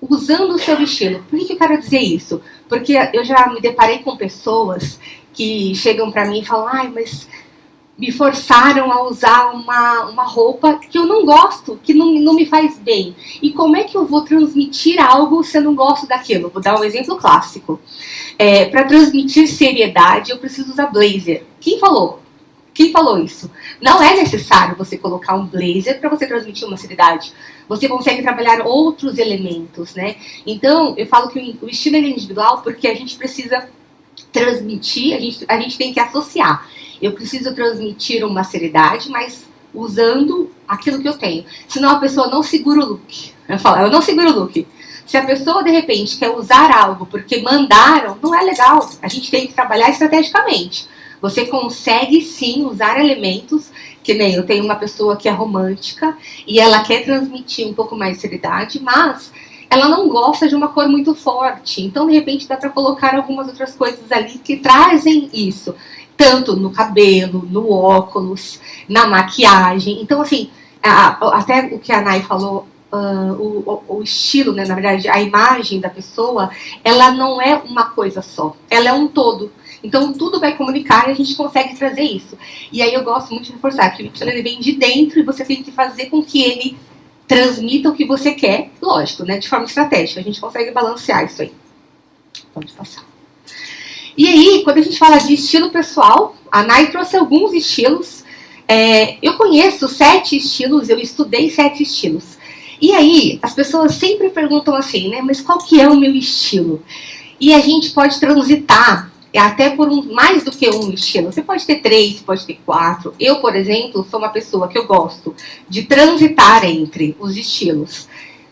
usando o seu estilo. Por que eu quero dizer isso? Porque eu já me deparei com pessoas que chegam pra mim e falam, ai, mas me forçaram a usar uma roupa que eu não gosto, que não me faz bem. E como é que eu vou transmitir algo se eu não gosto daquilo? Vou dar um exemplo clássico. Para transmitir seriedade, eu preciso usar blazer. Quem falou? Quem falou isso? Não é necessário você colocar um blazer para você transmitir uma seriedade. Você consegue trabalhar outros elementos, né? Então, eu falo que o estilo é individual porque a gente precisa transmitir, a gente tem que associar. Eu preciso transmitir uma seriedade, mas usando aquilo que eu tenho. Senão a pessoa não segura o look. Eu não seguro o look. Se a pessoa, de repente, quer usar algo porque mandaram, não é legal. A gente tem que trabalhar estrategicamente. Você consegue, sim, usar elementos, que nem eu tenho uma pessoa que é romântica e ela quer transmitir um pouco mais de seriedade, mas ela não gosta de uma cor muito forte. Então, de repente, dá para colocar algumas outras coisas ali que trazem isso. Tanto no cabelo, no óculos, na maquiagem. Então, assim, até o que a Nay falou, o estilo, né, na verdade, a imagem da pessoa, ela não é uma coisa só. Ela é um todo. Então, tudo vai comunicar e a gente consegue trazer isso. E aí eu gosto muito de reforçar que o estilo ele vem de dentro e você tem que fazer com que ele transmita o que você quer, lógico, né, de forma estratégica. A gente consegue balancear isso aí. Pode passar. E aí, quando a gente fala de estilo pessoal, a Nay trouxe alguns estilos. Eu conheço 7 estilos, eu estudei 7 estilos. E aí, as pessoas sempre perguntam assim, né, mas qual que é o meu estilo? E a gente pode transitar até por mais do que um estilo. Você pode ter 3, pode ter 4. Eu, por exemplo, sou uma pessoa que eu gosto de transitar entre os estilos.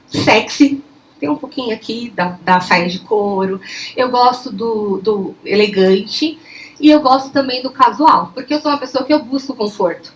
Sexy, tem um pouquinho aqui da saia de couro. Eu gosto do elegante. E eu gosto também do casual, porque eu sou uma pessoa que eu busco conforto.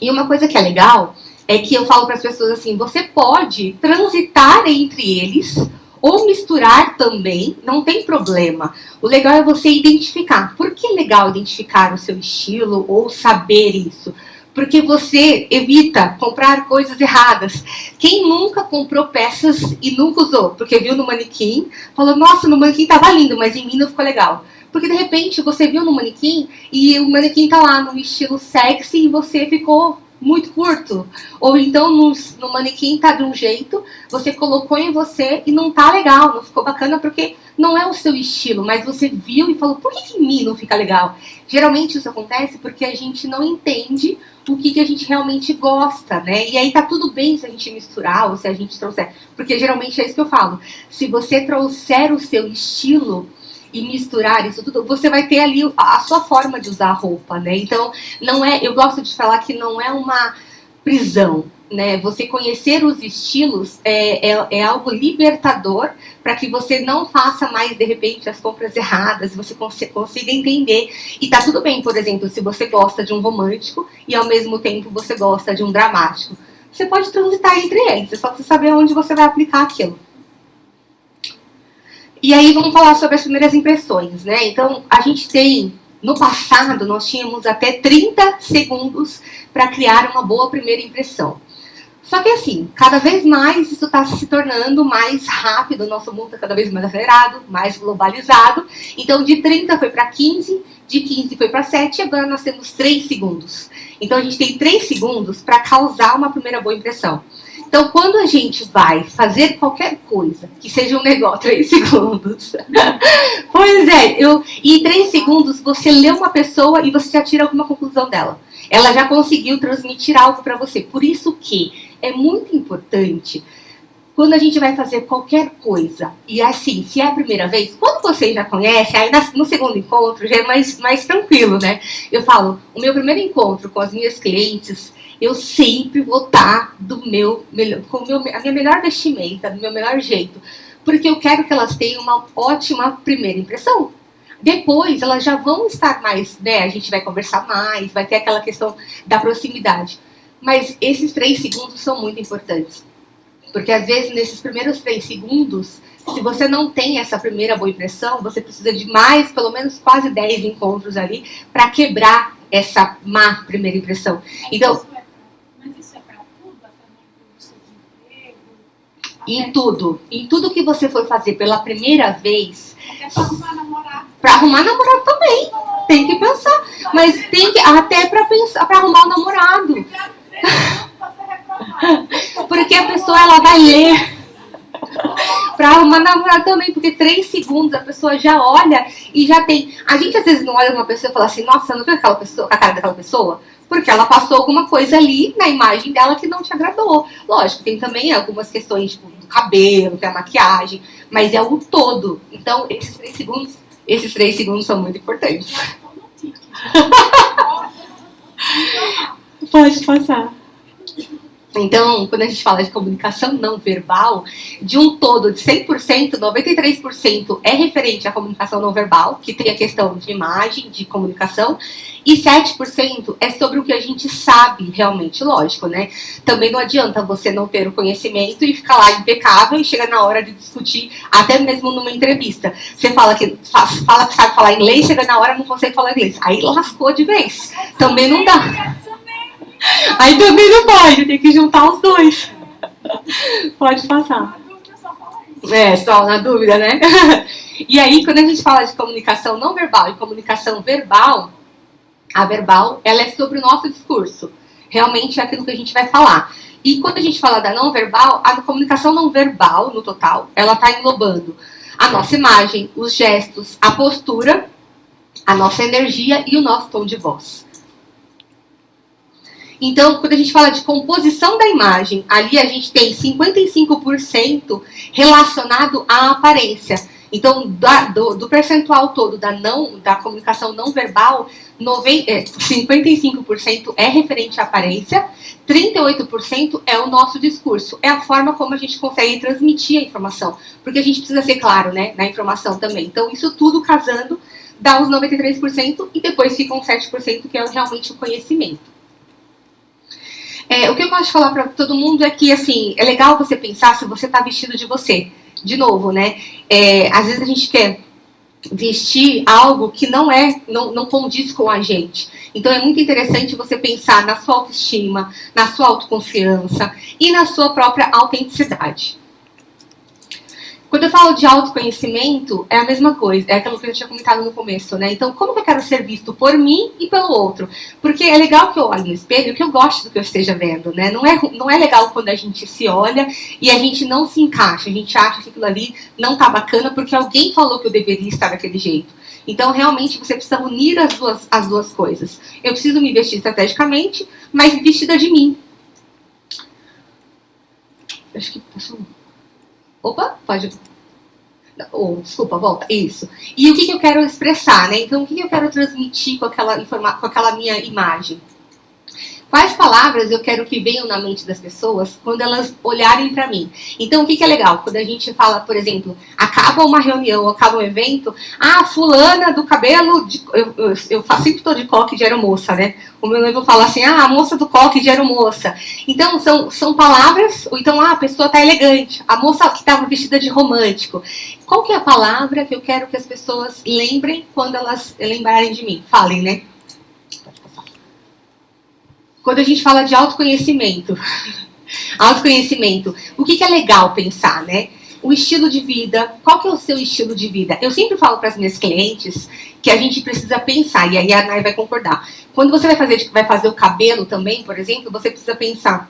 E uma coisa que é legal é que eu falo para as pessoas assim, você pode transitar entre eles ou misturar também, não tem problema. O legal é você identificar. Por que é legal identificar o seu estilo ou saber isso? Porque você evita comprar coisas erradas. Quem nunca comprou peças e nunca usou? Porque viu no manequim, falou, nossa, no manequim tava lindo, mas em mim não ficou legal. Porque de repente você viu no manequim e o manequim tá lá no estilo sexy e você ficou muito curto. Ou então no manequim tá de um jeito, você colocou em você e não tá legal, não ficou bacana porque não é o seu estilo, mas você viu e falou, por que em mim não fica legal? Geralmente isso acontece porque a gente não entende o que a gente realmente gosta, né? E aí tá tudo bem se a gente misturar ou se a gente trouxer. Porque geralmente é isso que eu falo. Se você trouxer o seu estilo e misturar isso tudo, você vai ter ali a sua forma de usar a roupa, né? Então, não é, eu gosto de falar que não é uma prisão, né? Você conhecer os estilos é algo libertador para que você não faça mais, de repente, as compras erradas, você consiga entender. E tá tudo bem, por exemplo, se você gosta de um romântico e ao mesmo tempo você gosta de um dramático. Você pode transitar entre eles, é só você saber onde você vai aplicar aquilo. E aí vamos falar sobre as primeiras impressões, né? Então, a gente tem, no passado, nós tínhamos até 30 segundos para criar uma boa primeira impressão. Só que assim, cada vez mais isso está se tornando mais rápido, o nosso mundo está cada vez mais acelerado, mais globalizado. Então, de 30 foi para 15, de 15 foi para 7, e agora nós temos 3 segundos. Então, a gente tem 3 segundos para causar uma primeira boa impressão. Então, quando a gente vai fazer qualquer coisa, que seja um negócio, 3 segundos. Pois é, em 3 segundos você lê uma pessoa e você já tira alguma conclusão dela. Ela já conseguiu transmitir algo para você. Por isso que é muito importante, quando a gente vai fazer qualquer coisa, e assim, se é a primeira vez, quando você já conhece, aí no segundo encontro já é mais tranquilo, né? Eu falo, o meu primeiro encontro com as minhas clientes, eu sempre vou estar do meu melhor, a minha melhor vestimenta, do meu melhor jeito. Porque eu quero que elas tenham uma ótima primeira impressão. Depois, elas já vão estar mais, né? A gente vai conversar mais, vai ter aquela questão da proximidade. Mas esses 3 segundos são muito importantes. Porque, às vezes, nesses primeiros 3 segundos, se você não tem essa primeira boa impressão, você precisa de mais, pelo menos quase 10 encontros ali, para quebrar essa má primeira impressão. Então,
mas isso é para tudo? Até no seu emprego?
em tudo que você for fazer pela primeira vez.
Até para arrumar namorado.
Para arrumar namorado também. Tem que pensar. Mas tem que, até para arrumar um namorado. Porque a pessoa ela vai ler. Para arrumar namorado também, porque 3 segundos a pessoa já olha e já tem. A gente às vezes não olha uma pessoa e fala assim, nossa, não viu aquela pessoa, a cara daquela pessoa? Porque ela passou alguma coisa ali na imagem dela que não te agradou. Lógico, tem também algumas questões tipo, do cabelo, tem a maquiagem, mas é o todo. Então, esses 3 segundos são muito importantes. Pode passar. Então, quando a gente fala de comunicação não verbal, de um todo de 100%, 93% é referente à comunicação não verbal, que tem a questão de imagem, de comunicação, e 7% é sobre o que a gente sabe realmente, lógico, né? Também não adianta você não ter o conhecimento e ficar lá impecável e chega na hora de discutir, até mesmo numa entrevista. Você fala que sabe falar inglês, chega na hora não consegue falar inglês. Aí lascou de vez. Também não dá. Aí também não pode, tem que juntar os dois. Pode passar. Só na dúvida, né? E aí, quando a gente fala de comunicação não verbal e comunicação verbal, a verbal, ela é sobre o nosso discurso. Realmente é aquilo que a gente vai falar. E quando a gente fala da não verbal, a comunicação não verbal, no total, ela está englobando a nossa imagem, os gestos, a postura, a nossa energia e o nosso tom de voz. Então, quando a gente fala de composição da imagem, ali a gente tem 55% relacionado à aparência. Então, do percentual todo da comunicação não verbal, 55% é referente à aparência, 38% é o nosso discurso. É a forma como a gente consegue transmitir a informação. Porque a gente precisa ser claro, né, na informação também. Então, isso tudo casando dá os 93% e depois ficam 7% que é realmente o conhecimento. O que eu gosto de falar para todo mundo é que, assim, é legal você pensar se você está vestido de você. De novo, né? Às vezes a gente quer vestir algo que não condiz com a gente. Então é muito interessante você pensar na sua autoestima, na sua autoconfiança e na sua própria autenticidade. Quando eu falo de autoconhecimento, é a mesma coisa, é aquilo que eu tinha comentado no começo, né? Então, como que eu quero ser visto por mim e pelo outro? Porque é legal que eu olhe no espelho, que eu goste do que eu esteja vendo, né? Não é legal quando a gente se olha e a gente não se encaixa, a gente acha que aquilo ali não tá bacana porque alguém falou que eu deveria estar daquele jeito. Então, realmente, você precisa unir as duas coisas. Eu preciso me vestir estrategicamente, mas vestida de mim. Acho que passou. Opa, pode. Desculpa, volta. Isso. E o que eu quero expressar, né? Então, o que eu quero transmitir com aquela minha imagem? Quais palavras eu quero que venham na mente das pessoas quando elas olharem para mim? Então, o que é legal? Quando a gente fala, por exemplo, acaba uma reunião, acaba um evento, fulana do cabelo, eu sempre estou de coque de aeromoça, né? O meu noivo fala assim, a moça do coque de aeromoça. Então, são palavras, ou então, a pessoa está elegante, a moça que estava vestida de romântico. Qual que é a palavra que eu quero que as pessoas lembrem quando elas lembrarem de mim? Falem, né? Quando a gente fala de autoconhecimento, o que é legal pensar, né? O estilo de vida, qual que é o seu estilo de vida? Eu sempre falo para as minhas clientes que a gente precisa pensar, e aí a Nay vai concordar. Quando você vai fazer o cabelo também, por exemplo, você precisa pensar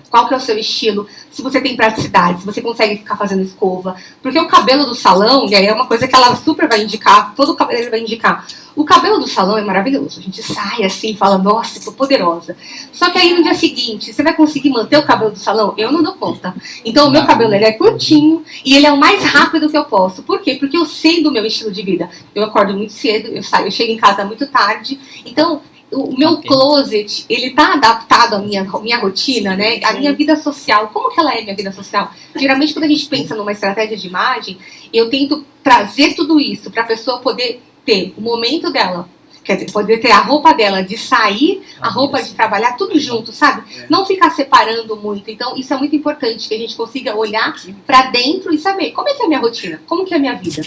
qual que é o seu estilo, se você tem praticidade, se você consegue ficar fazendo escova. Porque o cabelo do salão, e aí é uma coisa que ela super vai indicar, todo cabeleireiro vai indicar. O cabelo do salão é maravilhoso. A gente sai assim e fala, nossa, tô poderosa. Só que aí no dia seguinte, você vai conseguir manter o cabelo do salão? Eu não dou conta. Então o meu cabelo ele é curtinho e ele é o mais rápido que eu posso. Por quê? Porque eu sei do meu estilo de vida. Eu acordo muito cedo, eu chego em casa muito tarde. Então o meu closet, ele tá adaptado à minha rotina, né? A minha vida social. Como que ela é minha vida social? Geralmente, quando a gente pensa numa estratégia de imagem, eu tento trazer tudo isso para a pessoa poder ter o momento dela, quer dizer, poder ter a roupa dela de sair, a roupa de trabalhar, tudo junto, sabe? Não ficar separando muito. Então, isso é muito importante, que a gente consiga olhar para dentro e saber como é que é a minha rotina, como que é a minha vida.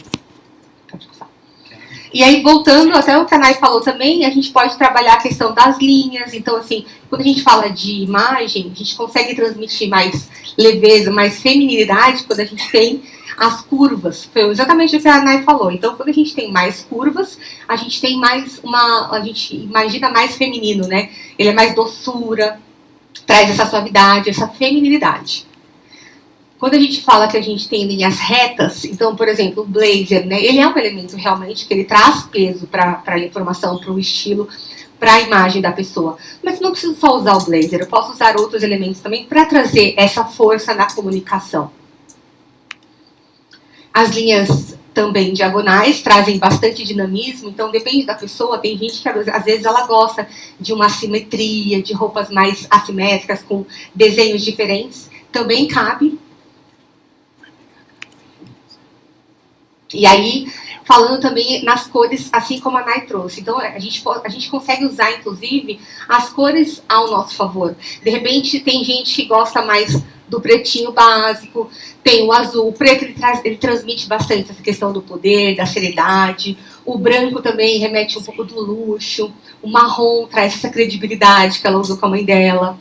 E aí, voltando até o que a Nay falou também, a gente pode trabalhar a questão das linhas. Então, assim, quando a gente fala de imagem, a gente consegue transmitir mais leveza, mais feminilidade quando a gente tem as curvas. Foi exatamente o que a Nay falou. Então, quando a gente tem mais curvas, a gente tem mais a gente imagina mais feminino, né? Ele é mais doçura, traz essa suavidade, essa feminilidade. Quando a gente fala que a gente tem linhas retas, então, por exemplo, o blazer, né, ele é um elemento realmente que ele traz peso para a informação, para o estilo, para a imagem da pessoa. Mas não preciso só usar o blazer, eu posso usar outros elementos também para trazer essa força na comunicação. As linhas também diagonais trazem bastante dinamismo, então depende da pessoa. Tem gente que às vezes ela gosta de uma assimetria, de roupas mais assimétricas, com desenhos diferentes, também cabe. E aí, falando também nas cores, assim como a Nay trouxe. Então, a gente consegue usar, inclusive, as cores ao nosso favor. De repente, tem gente que gosta mais do pretinho básico, tem o azul. O preto, ele transmite bastante essa questão do poder, da seriedade. O branco também remete um pouco do luxo. O marrom traz essa credibilidade que ela usou com a mãe dela.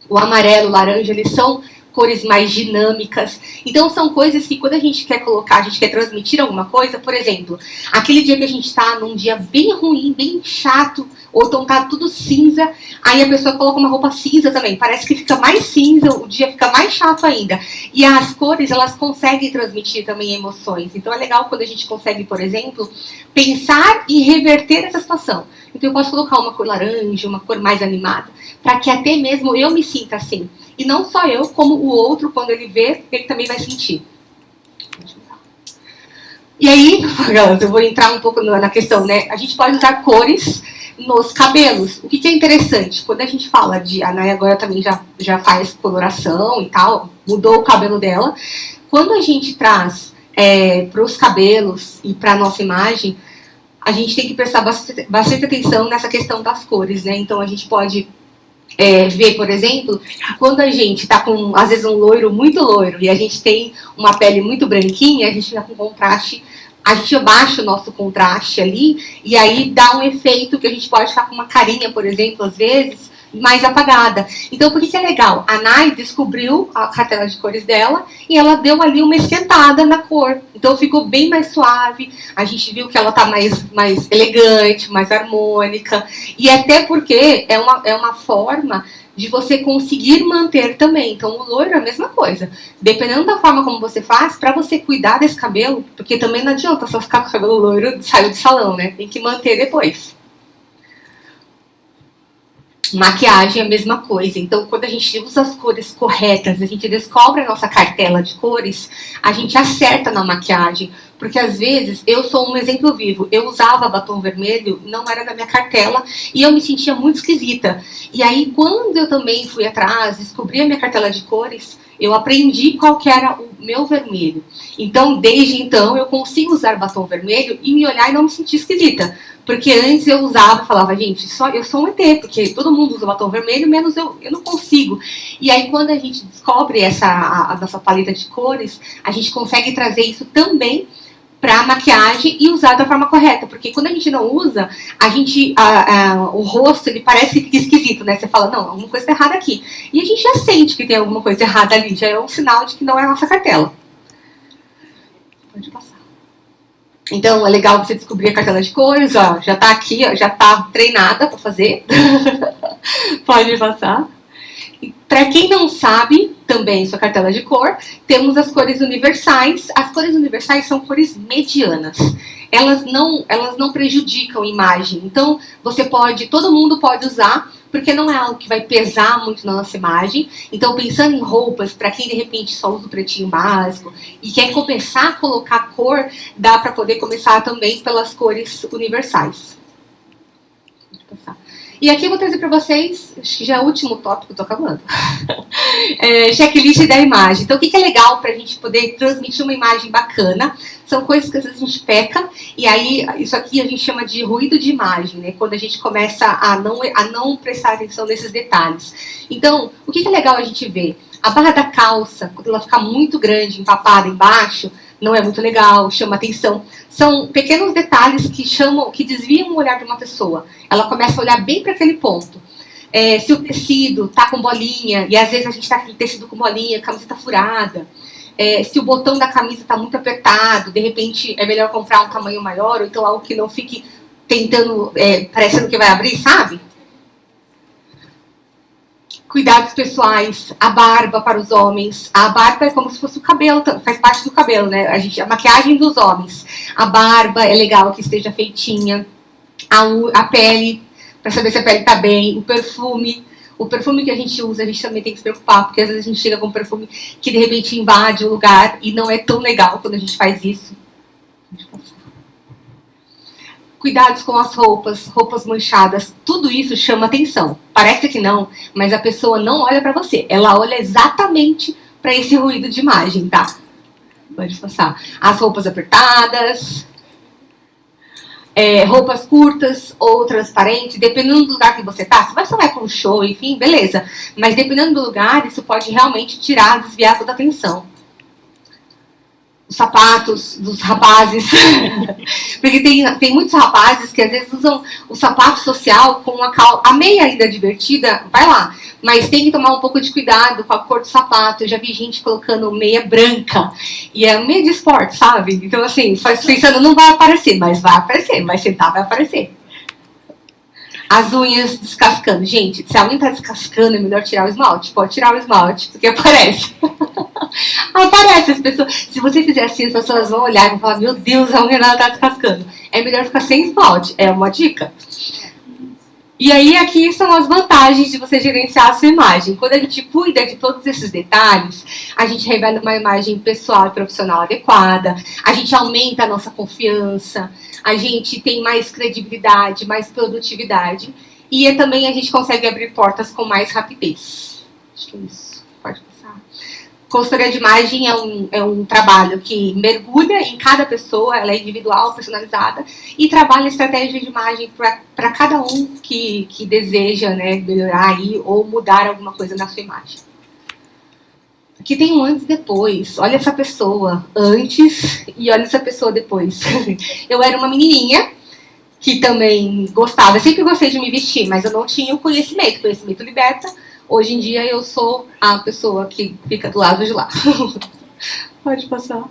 O amarelo, o laranja, eles são cores mais dinâmicas. Então são coisas que quando a gente quer colocar, a gente quer transmitir alguma coisa, por exemplo, aquele dia que a gente está num dia bem ruim, bem chato, ou então tá tudo cinza, aí a pessoa coloca uma roupa cinza também, parece que fica mais cinza, o dia fica mais chato ainda. E as cores, elas conseguem transmitir também emoções. Então é legal quando a gente consegue, por exemplo, pensar e reverter essa situação. Então eu posso colocar uma cor laranja, uma cor mais animada, para que até mesmo eu me sinta assim. E não só eu, como o outro, quando ele vê, ele também vai sentir. E aí, eu vou entrar um pouco na questão, né? A gente pode usar cores nos cabelos. O que é interessante? Quando a gente fala de... A Nay agora também já faz coloração e tal, mudou o cabelo dela. Quando a gente traz para os cabelos e para a nossa imagem, a gente tem que prestar bastante atenção nessa questão das cores, né? Então, a gente pode... ver, por exemplo, quando a gente tá com, às vezes, um loiro muito loiro e a gente tem uma pele muito branquinha, a gente fica com contraste, a gente abaixa o nosso contraste ali e aí dá um efeito que a gente pode ficar com uma carinha, por exemplo, às vezes, mais apagada. Então, por que é legal? A Nay descobriu a cartela de cores dela e ela deu ali uma esquentada na cor. Então, ficou bem mais suave. A gente viu que ela tá mais elegante, mais harmônica. E até porque é uma forma de você conseguir manter também. Então, o loiro é a mesma coisa. Dependendo da forma como você faz, para você cuidar desse cabelo, porque também não adianta só ficar com o cabelo loiro, saiu de salão, né? Tem que manter depois. Maquiagem é a mesma coisa. Então, quando a gente usa as cores corretas, a gente descobre a nossa cartela de cores, a gente acerta na maquiagem. Porque, às vezes, eu sou um exemplo vivo. Eu usava batom vermelho, não era da minha cartela, e eu me sentia muito esquisita. E aí, quando eu também fui atrás, descobri a minha cartela de cores, eu aprendi qual que era o meu vermelho. Então, desde então, eu consigo usar batom vermelho e me olhar e não me sentir esquisita. Porque antes eu usava, falava, gente, eu sou um ET, porque todo mundo usa batom vermelho, menos eu não consigo. E aí, quando a gente descobre a nossa paleta de cores, a gente consegue trazer isso também para maquiagem e usar da forma correta. Porque quando a gente não usa, o rosto, ele parece que fica esquisito, né? Você fala, não, alguma coisa tá errada aqui. E a gente já sente que tem alguma coisa errada ali, já é um sinal de que não é a nossa cartela. Pode passar. Então, é legal você descobrir a cartela de cores, ó, já tá aqui, ó, já tá treinada para fazer. Pode passar. Para quem não sabe, também sua cartela de cor, temos as cores universais. As cores universais são cores medianas. Elas não prejudicam a imagem. Então, todo mundo pode usar, porque não é algo que vai pesar muito na nossa imagem. Então, pensando em roupas, para quem de repente só usa o pretinho básico e quer começar a colocar cor, dá para poder começar também pelas cores universais. E aqui eu vou trazer para vocês, acho que já é o último tópico, estou acabando. Checklist da imagem. Então, o que é legal para a gente poder transmitir uma imagem bacana? São coisas que às vezes a gente peca, e aí isso aqui a gente chama de ruído de imagem, né? Quando a gente começa a não prestar atenção nesses detalhes. Então, o que é legal a gente ver? A barra da calça, quando ela fica muito grande, empapada embaixo, não é muito legal, chama atenção. São pequenos detalhes que desviam o olhar de uma pessoa. Ela começa a olhar bem para aquele ponto. Se o tecido tá com bolinha, e às vezes a gente tá com aquele tecido com bolinha, camiseta furada. Se o botão da camisa tá muito apertado, de repente é melhor comprar um tamanho maior, ou então algo que não fique tentando, parecendo que vai abrir, sabe? Cuidados pessoais, a barba para os homens. A barba é como se fosse o cabelo, faz parte do cabelo, né? A maquiagem dos homens. A barba é legal que esteja feitinha. A pele, para saber se a pele está bem. O perfume que a gente usa, a gente também tem que se preocupar, porque às vezes a gente chega com um perfume que de repente invade o lugar e não é tão legal quando a gente faz isso. Cuidados com as roupas manchadas, tudo isso chama atenção. Parece que não, mas a pessoa não olha para você. Ela olha exatamente para esse ruído de imagem, tá? Pode passar. As roupas apertadas, roupas curtas ou transparentes, dependendo do lugar que você tá. Se você vai para um show, enfim, beleza. Mas dependendo do lugar, isso pode realmente desviar toda a atenção. Os sapatos dos rapazes, porque tem muitos rapazes que às vezes usam o sapato social com a meia ainda divertida, vai lá, mas tem que tomar um pouco de cuidado com a cor do sapato. Eu já vi gente colocando meia branca, e é meia de esporte, sabe? Então assim, pensando, não vai aparecer, mas vai aparecer, vai sentar, vai aparecer. As unhas descascando. Gente, se a unha tá descascando, é melhor tirar o esmalte. Pode tirar o esmalte, porque aparece. Aparece as pessoas. Se você fizer assim, as pessoas vão olhar e vão falar, meu Deus, a unha dela tá descascando. É melhor ficar sem esmalte. É uma dica. E aí, aqui são as vantagens de você gerenciar a sua imagem. Quando a gente cuida de todos esses detalhes, a gente revela uma imagem pessoal e profissional adequada, a gente aumenta a nossa confiança, a gente tem mais credibilidade, mais produtividade, e também a gente consegue abrir portas com mais rapidez. Acho que é isso. Pode passar. Consultoria de imagem é um trabalho que mergulha em cada pessoa, ela é individual, personalizada, e trabalha estratégia de imagem para cada um que deseja, né, melhorar aí, ou mudar alguma coisa na sua imagem. Aqui tem um antes e depois. Olha essa pessoa antes e olha essa pessoa depois. Eu era uma menininha que também gostava, eu sempre gostei de me vestir, mas eu não tinha o conhecimento. O conhecimento liberta. Hoje em dia eu sou a pessoa que fica do lado de lá. Pode passar.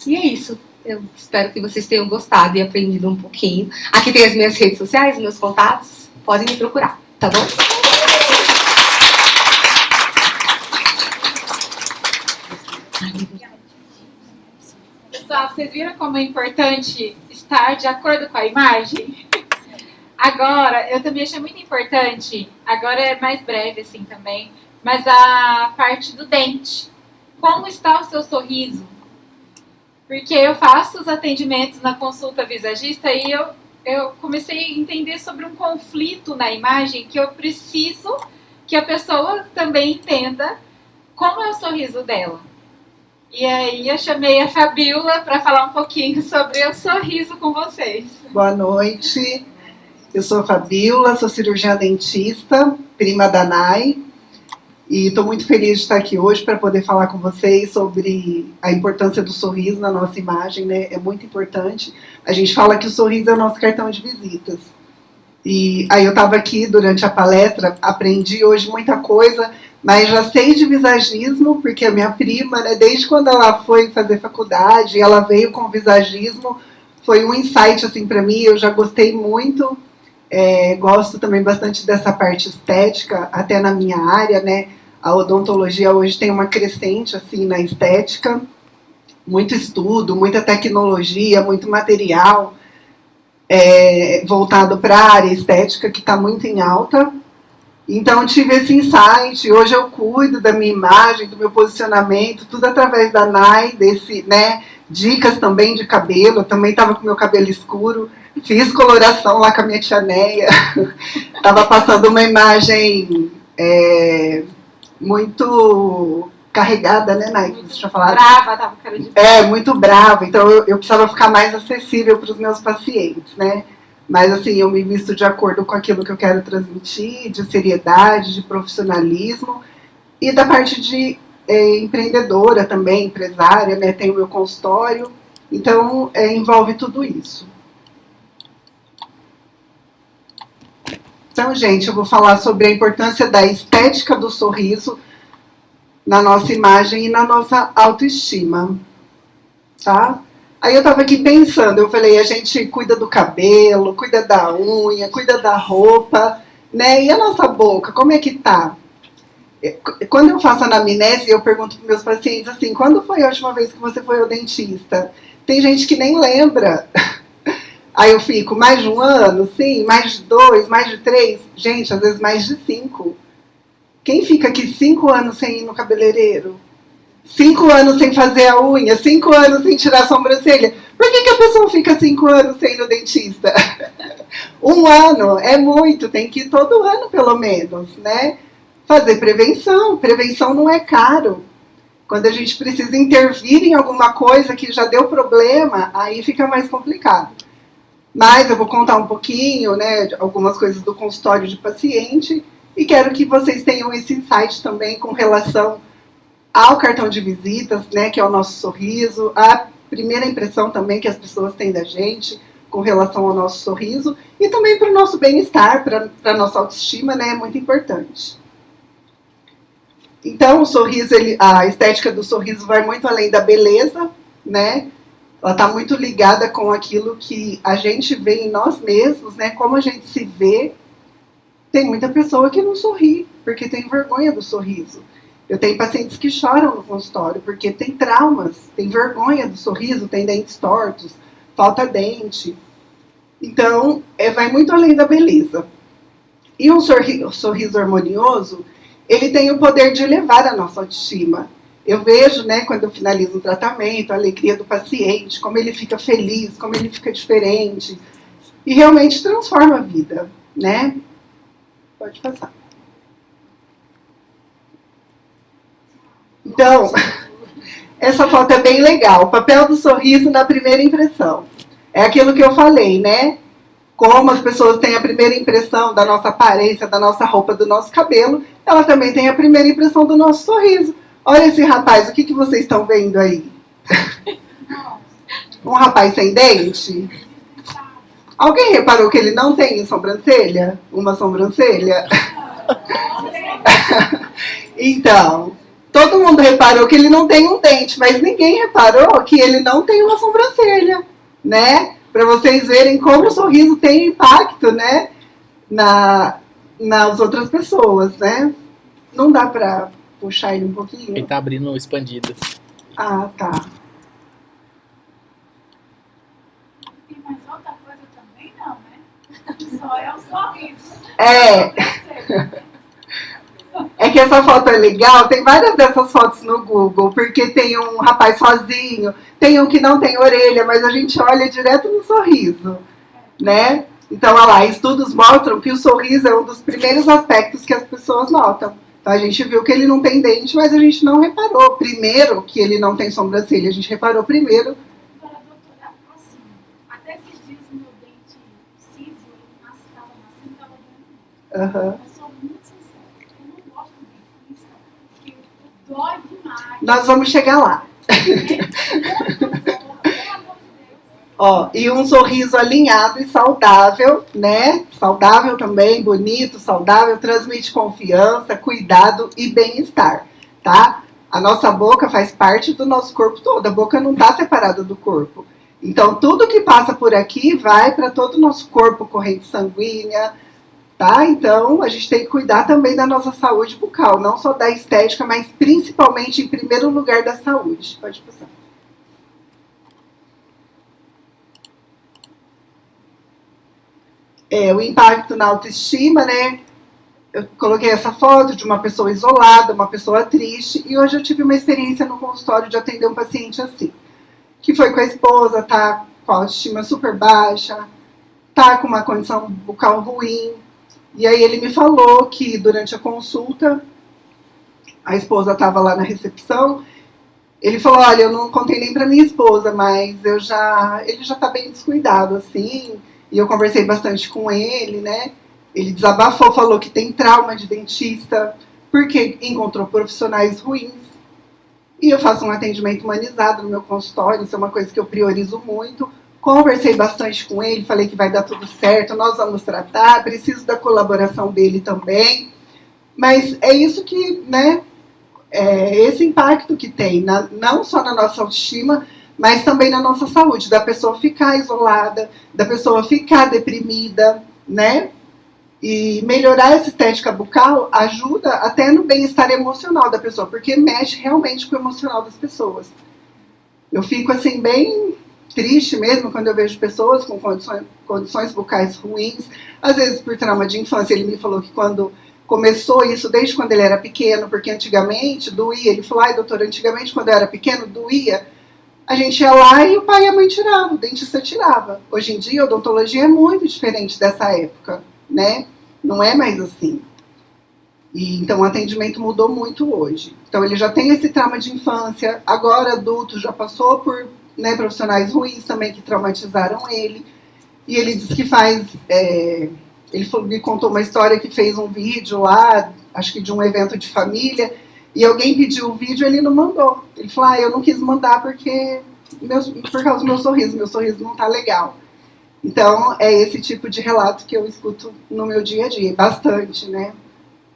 E é isso. Eu espero que vocês tenham gostado e aprendido um pouquinho. Aqui tem as minhas redes sociais, meus contatos. Podem me procurar, tá bom?
Pessoal, vocês viram como é importante estar de acordo com a imagem? Agora, eu também achei muito importante, agora é mais breve assim também, mas a parte do dente. Como está o seu sorriso? Porque eu faço os atendimentos na consulta visagista e eu comecei a entender sobre um conflito na imagem que eu preciso que a pessoa também entenda como é o sorriso dela. E aí eu chamei a Fabíola para falar um pouquinho sobre o sorriso com vocês.
Boa noite, eu sou a Fabíola, sou cirurgiã dentista, prima da Nai, e estou muito feliz de estar aqui hoje para poder falar com vocês sobre a importância do sorriso na nossa imagem, né? É muito importante. A gente fala que o sorriso é o nosso cartão de visitas. E aí eu estava aqui durante a palestra, aprendi hoje muita coisa, mas já sei de visagismo, porque a minha prima, né, desde quando ela foi fazer faculdade, ela veio com visagismo, foi um insight assim para mim, eu já gostei muito. Gosto também bastante dessa parte estética, até na minha área, né? A odontologia hoje tem uma crescente assim na estética, muito estudo, muita tecnologia, muito material voltado para a área estética, que está muito em alta. Então tive esse insight, hoje eu cuido da minha imagem, do meu posicionamento, tudo através da NAI, dicas também de cabelo. Eu também estava com meu cabelo escuro, fiz coloração lá com a minha tia Neia, estava passando uma imagem muito carregada, né, Nai? Deixa eu falar.
Brava, tava com cara de...
muito brava, então eu precisava ficar mais acessível para os meus pacientes, né? Mas assim, eu me visto de acordo com aquilo que eu quero transmitir, de seriedade, de profissionalismo, e da parte de empreendedora também, empresária, né? Tenho meu consultório, então envolve tudo isso. Então, gente, eu vou falar sobre a importância da estética do sorriso na nossa imagem e na nossa autoestima, tá? Aí eu tava aqui pensando, eu falei, a gente cuida do cabelo, cuida da unha, cuida da roupa, né? E a nossa boca, como é que tá? Quando eu faço anamnese, eu pergunto para meus pacientes assim, quando foi a última vez que você foi ao dentista? Tem gente que nem lembra. Aí eu fico, mais de 1 ano? Sim, mais de 2, mais de 3? Gente, às vezes mais de 5. Quem fica aqui 5 anos sem ir no cabeleireiro? 5 anos sem fazer a unha? 5 anos sem tirar a sobrancelha? Por que a pessoa fica 5 anos sem ir no dentista? 1 ano é muito, tem que ir todo ano pelo menos, né? Fazer prevenção. Prevenção não é caro. Quando a gente precisa intervir em alguma coisa que já deu problema, aí fica mais complicado. Mas eu vou contar um pouquinho, né, de algumas coisas do consultório de paciente, e quero que vocês tenham esse insight também com relação ao cartão de visitas, né, que é o nosso sorriso, a primeira impressão também que as pessoas têm da gente com relação ao nosso sorriso, e também para o nosso bem-estar, para a nossa autoestima, né, é muito importante. Então, o sorriso, a estética do sorriso vai muito além da beleza, né? Ela está muito ligada com aquilo que a gente vê em nós mesmos, né? Como a gente se vê. Tem muita pessoa que não sorri, porque tem vergonha do sorriso. Eu tenho pacientes que choram no consultório, porque tem traumas, tem vergonha do sorriso, tem dentes tortos, falta dente. Então, vai muito além da beleza. E um sorriso harmonioso, ele tem o poder de elevar a nossa autoestima. Eu vejo, né, quando eu finalizo o tratamento, a alegria do paciente, como ele fica feliz, como ele fica diferente. E realmente transforma a vida, né? Pode passar. Então, essa foto é bem legal. O papel do sorriso na primeira impressão. É aquilo que eu falei, né? Como as pessoas têm a primeira impressão da nossa aparência, da nossa roupa, do nosso cabelo, ela também tem a primeira impressão do nosso sorriso. Olha esse rapaz, o que vocês estão vendo aí? Um rapaz sem dente? Alguém reparou que ele não tem sobrancelha? Uma sobrancelha? Então, todo mundo reparou que ele não tem um dente, mas ninguém reparou que ele não tem uma sobrancelha, né? Para vocês verem como o sorriso tem impacto, né? Nas outras pessoas, né? Não dá para puxar ele um pouquinho?
Ele tá abrindo expandido.
Ah, tá.
Tem mais outra coisa também, não, né? Só é o sorriso.
É que essa foto é legal, tem várias dessas fotos no Google, porque tem um rapaz sozinho, tem um que não tem orelha, mas a gente olha direto no sorriso, né? Então, olha lá, estudos mostram que o sorriso é um dos primeiros aspectos que as pessoas notam. Então, a gente viu que ele não tem dente, mas a gente não reparou primeiro que ele não tem sobrancelha, a gente reparou primeiro.
Doutora, assim, até esses dias o meu dente císio, ele estava nascendo, estava doendo.
Uhum.
Eu sou muito sincera, eu não gosto de dentista, porque dói demais.
Nós vamos chegar lá. Ó, e um sorriso alinhado e saudável, né? Saudável também, bonito, saudável, transmite confiança, cuidado e bem-estar, tá? A nossa boca faz parte do nosso corpo todo, a boca não está separada do corpo. Então, tudo que passa por aqui vai para todo o nosso corpo, corrente sanguínea, tá? Então, a gente tem que cuidar também da nossa saúde bucal, não só da estética, mas principalmente, em primeiro lugar, da saúde. Pode passar. O impacto na autoestima, né? Eu coloquei essa foto de uma pessoa isolada, uma pessoa triste, e hoje eu tive uma experiência no consultório de atender um paciente assim, que foi com a esposa, tá com a autoestima super baixa, tá com uma condição bucal ruim, e aí ele me falou que durante a consulta, a esposa estava lá na recepção, ele falou, olha, eu não contei nem para minha esposa, mas ele já tá bem descuidado, assim, e eu conversei bastante com ele, né? Ele desabafou, falou que tem trauma de dentista, porque encontrou profissionais ruins. E eu faço um atendimento humanizado no meu consultório, isso é uma coisa que eu priorizo muito. Conversei bastante com ele, falei que vai dar tudo certo, nós vamos tratar, preciso da colaboração dele também. Mas é isso que, né, esse impacto que tem, não só na nossa autoestima, mas também na nossa saúde, da pessoa ficar isolada, da pessoa ficar deprimida, né? E melhorar essa estética bucal ajuda até no bem-estar emocional da pessoa, porque mexe realmente com o emocional das pessoas. Eu fico assim bem triste mesmo quando eu vejo pessoas com condições bucais ruins, às vezes por trauma de infância. Ele me falou que quando começou isso, desde quando ele era pequeno, porque antigamente doía, ele falou, ai doutor, antigamente quando eu era pequeno doía, a gente ia lá e o pai e a mãe tiravam, o dentista tirava. Hoje em dia a odontologia é muito diferente dessa época, né? Não é mais assim. E, então o atendimento mudou muito hoje. Então ele já tem esse trauma de infância, agora adulto, já passou por, né, profissionais ruins também que traumatizaram ele. E ele diz que faz... ele me contou uma história que fez um vídeo lá, acho que de um evento de família, e alguém pediu o vídeo e ele não mandou. Ele falou, eu não quis mandar porque por causa do meu sorriso não tá legal. Então, é esse tipo de relato que eu escuto no meu dia a dia, bastante, né?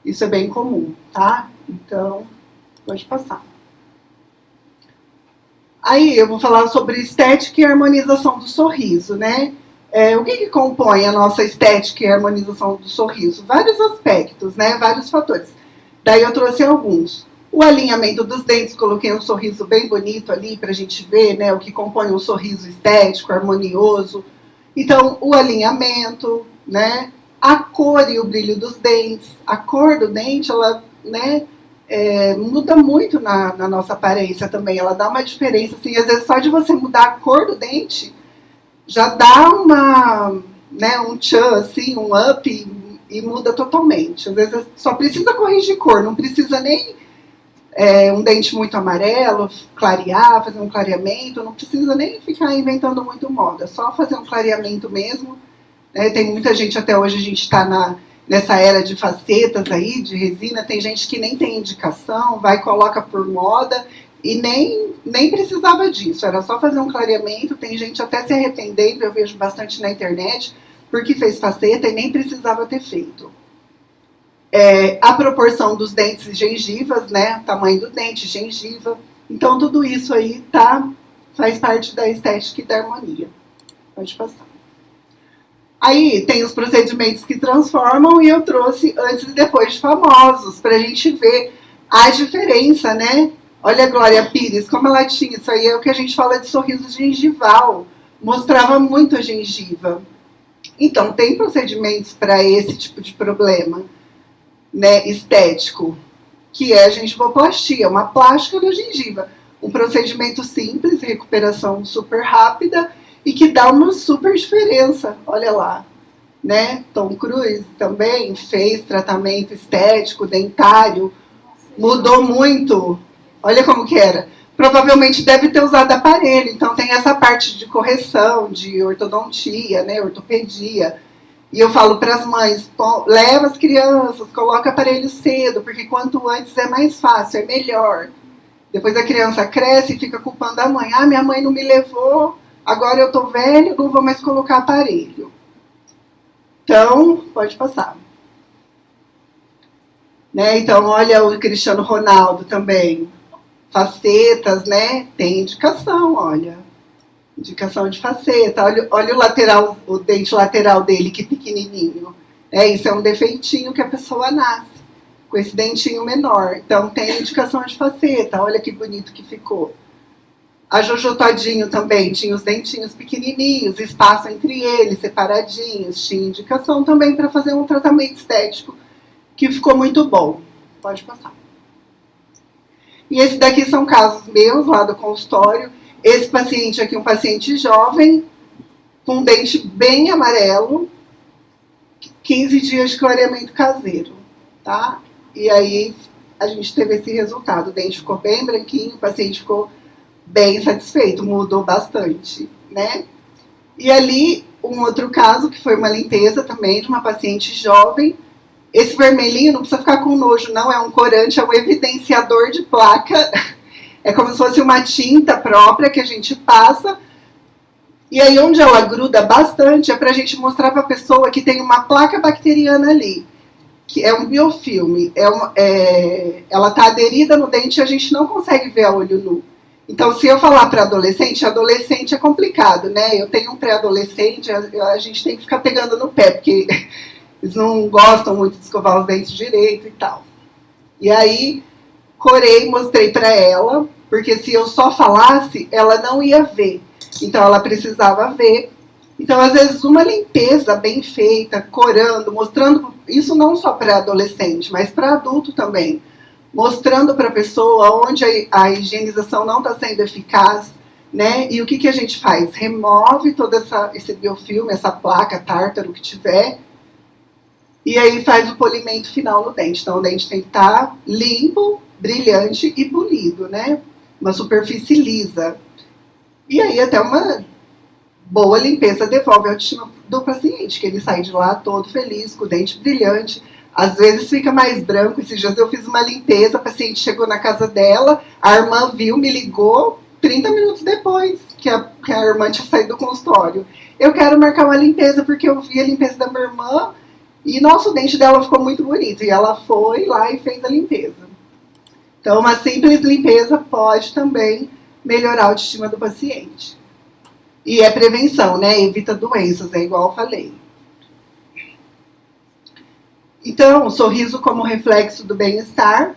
Isso é bem comum, tá? Então, pode passar. Aí, eu vou falar sobre estética e harmonização do sorriso, né? O que compõe a nossa estética e harmonização do sorriso? Vários aspectos, né? Vários fatores. Daí eu trouxe alguns. O alinhamento dos dentes, coloquei um sorriso bem bonito ali pra gente ver, né? O que compõe um sorriso estético, harmonioso. Então, o alinhamento, né? A cor e o brilho dos dentes. A cor do dente, ela, né, muda muito na nossa aparência também. Ela dá uma diferença, assim, às vezes só de você mudar a cor do dente, já dá um tchan, assim, um up, e muda totalmente. Às vezes só precisa corrigir cor, não precisa nem um dente muito amarelo, clarear, fazer um clareamento, não precisa nem ficar inventando muito moda, só fazer um clareamento mesmo. Né? Tem muita gente, até hoje a gente está nessa era de facetas aí, de resina, tem gente que nem tem indicação, vai e coloca por moda, e nem precisava disso, era só fazer um clareamento. Tem gente até se arrependendo, eu vejo bastante na internet, porque fez faceta e nem precisava ter feito. A proporção dos dentes e gengivas, né? Tamanho do dente, gengiva. Então, tudo isso aí faz parte da estética e da harmonia. Pode passar. Aí tem os procedimentos que transformam, e eu trouxe antes e depois de famosos, para a gente ver a diferença, né? Olha a Glória Pires, como ela tinha. Isso aí é o que a gente fala de sorriso gengival. Mostrava muito a gengiva. Então, tem procedimentos para esse tipo de problema, né, estético, que é a gengivoplastia, uma plástica da gengiva. Um procedimento simples, recuperação super rápida, e que dá uma super diferença. Olha lá, né? Tom Cruise também fez tratamento estético, dentário, mudou muito. Olha como que era. Provavelmente deve ter usado aparelho, então tem essa parte de correção, de ortodontia, né, ortopedia. E eu falo para as mães, leva as crianças, coloca aparelho cedo, porque quanto antes é mais fácil, é melhor. Depois a criança cresce e fica culpando a mãe. Minha mãe não me levou, agora eu estou velho, não vou mais colocar aparelho. Então, pode passar. Né? Então, olha o Cristiano Ronaldo também. Facetas, né? Tem indicação, olha. Indicação de faceta. Olha o lateral, o dente lateral dele, que pequenininho. Isso é um defeitinho que a pessoa nasce, com esse dentinho menor. Então, tem indicação de faceta. Olha que bonito que ficou. A Jojo Todinho também tinha os dentinhos pequenininhos, espaço entre eles, separadinhos. Tinha indicação também para fazer um tratamento estético, que ficou muito bom. Pode passar. E esse daqui são casos meus, lá do consultório. Esse paciente aqui, um paciente jovem, com um dente bem amarelo, 15 dias de clareamento caseiro, tá? E aí, a gente teve esse resultado. O dente ficou bem branquinho, o paciente ficou bem satisfeito, mudou bastante, né? E ali, um outro caso, que foi uma limpeza também de uma paciente jovem. Esse vermelhinho não precisa ficar com nojo, não, é um corante, é um evidenciador de placa. É como se fosse uma tinta própria que a gente passa. E aí, onde ela gruda bastante, é pra gente mostrar pra pessoa que tem uma placa bacteriana ali, que é um biofilme. Ela tá aderida no dente e a gente não consegue ver a olho nu. Então, se eu falar para adolescente é complicado, né? Eu tenho um pré-adolescente, a gente tem que ficar pegando no pé, porque eles não gostam muito de escovar os dentes direito e tal. E aí, corei, mostrei para ela, porque se eu só falasse, ela não ia ver. Então, ela precisava ver. Então, às vezes, uma limpeza bem feita, corando, mostrando, isso não só para adolescente, mas para adulto também. Mostrando para a pessoa onde a higienização não está sendo eficaz, né? E o que a gente faz? Remove todo esse biofilme, essa placa, tártaro que tiver, e aí faz o polimento final no dente. Então, o dente tem que estar limpo, brilhante e polido, né? Uma superfície lisa. E aí, até uma boa limpeza devolve a autoestima do paciente, que ele sai de lá todo feliz, com o dente brilhante. Às vezes fica mais branco. Esses dias eu fiz uma limpeza, a paciente chegou na casa dela, a irmã viu, me ligou 30 minutos depois que a irmã tinha saído do consultório. Eu quero marcar uma limpeza porque eu vi a limpeza da minha irmã e nosso dente dela ficou muito bonito. E ela foi lá e fez a limpeza. Então, uma simples limpeza pode também melhorar a autoestima do paciente. E é prevenção, né? Evita doenças, é igual eu falei. Então, o sorriso como reflexo do bem-estar,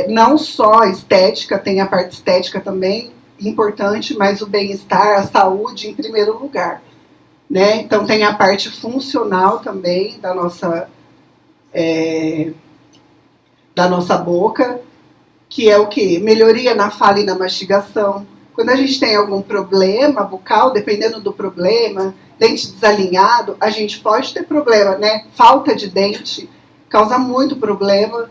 não só estética, tem a parte estética também, importante, mas o bem-estar, a saúde em primeiro lugar, né? Então, tem a parte funcional também da nossa boca, que é o quê? Melhoria na fala e na mastigação. Quando a gente tem algum problema bucal, dependendo do problema, dente desalinhado, a gente pode ter problema, né? Falta de dente causa muito problema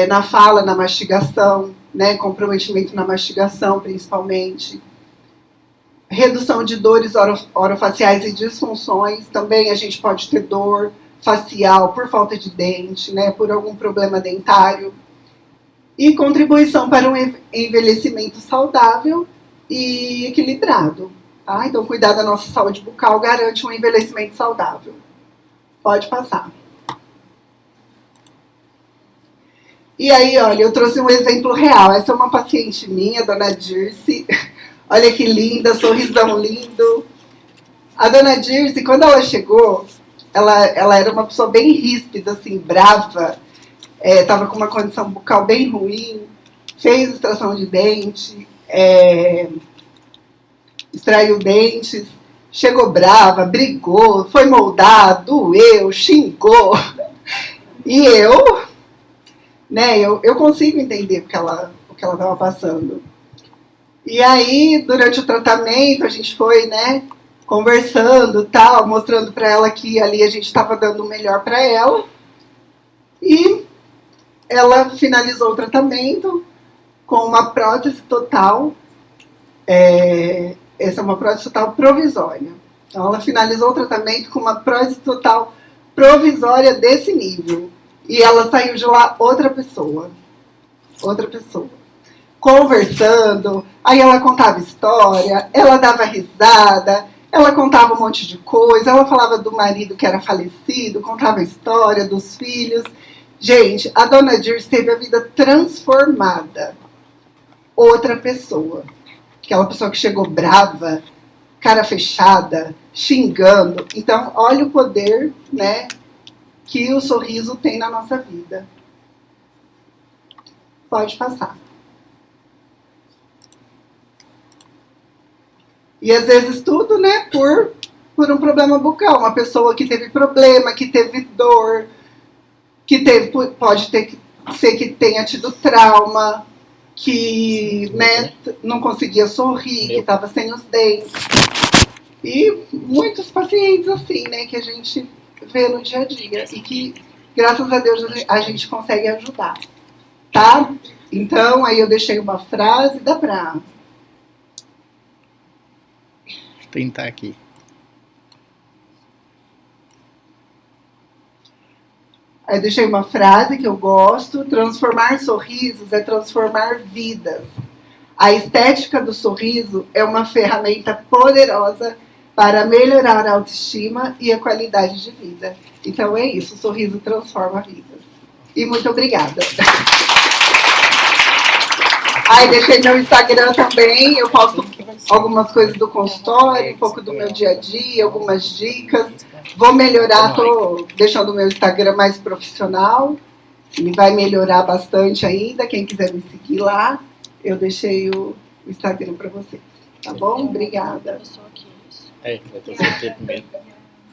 na fala, na mastigação, né? Comprometimento na mastigação, principalmente. Redução de dores orofaciais e disfunções, também a gente pode ter dor facial por falta de dente, né? Por algum problema dentário. E contribuição para um envelhecimento saudável e equilibrado. Tá? Então, cuidar da nossa saúde bucal garante um envelhecimento saudável. Pode passar. E aí, olha, eu trouxe um exemplo real. Essa é uma paciente minha, a dona Dirce. Olha que linda, sorrisão lindo. A dona Dirce, quando ela chegou, ela era uma pessoa bem ríspida, assim, brava. Estava com uma condição bucal bem ruim. Fez extração de dente. Extraiu dentes, chegou brava, brigou, foi moldar, doeu, xingou. E eu, né, eu consigo entender o que ela estava passando. E aí, durante o tratamento, a gente foi, né, conversando, tal, mostrando para ela que ali a gente estava dando o melhor para ela. E ela finalizou o tratamento com uma prótese total. Essa é uma prótese total provisória. Então, ela finalizou o tratamento com uma prótese total provisória desse nível. E ela saiu de lá outra pessoa. Outra pessoa. Conversando, aí ela contava história, ela dava risada, ela contava um monte de coisa, ela falava do marido que era falecido, contava a história dos filhos. Gente, a dona Dirce teve a vida transformada. Outra pessoa. aquela pessoa que chegou brava, cara fechada, xingando. Então, olha o poder, né, que o sorriso tem na nossa vida. Pode passar. E às vezes tudo, né, por um problema bucal. Uma pessoa que teve problema, que teve dor, que teve, pode ser que tenha tido trauma, que, né, não conseguia sorrir, que estava sem os dentes. E muitos pacientes assim, né, que a gente vê no dia a dia e que, graças a Deus, a gente consegue ajudar, tá? Então, aí eu deixei uma frase, dá pra...
tentar aqui.
Aí eu deixei uma frase que eu gosto: transformar sorrisos é transformar vidas. A estética do sorriso é uma ferramenta poderosa para melhorar a autoestima e a qualidade de vida. Então é isso, o sorriso transforma vidas. E muito obrigada. Aí deixei meu Instagram também, eu posto algumas coisas do consultório, um pouco do meu dia a dia, algumas dicas. Vou melhorar, estou deixando o meu Instagram mais profissional, e vai melhorar bastante ainda. Quem quiser me seguir lá, eu deixei o Instagram para vocês. Tá bom? Obrigada.
Vai ter que ser primeiro.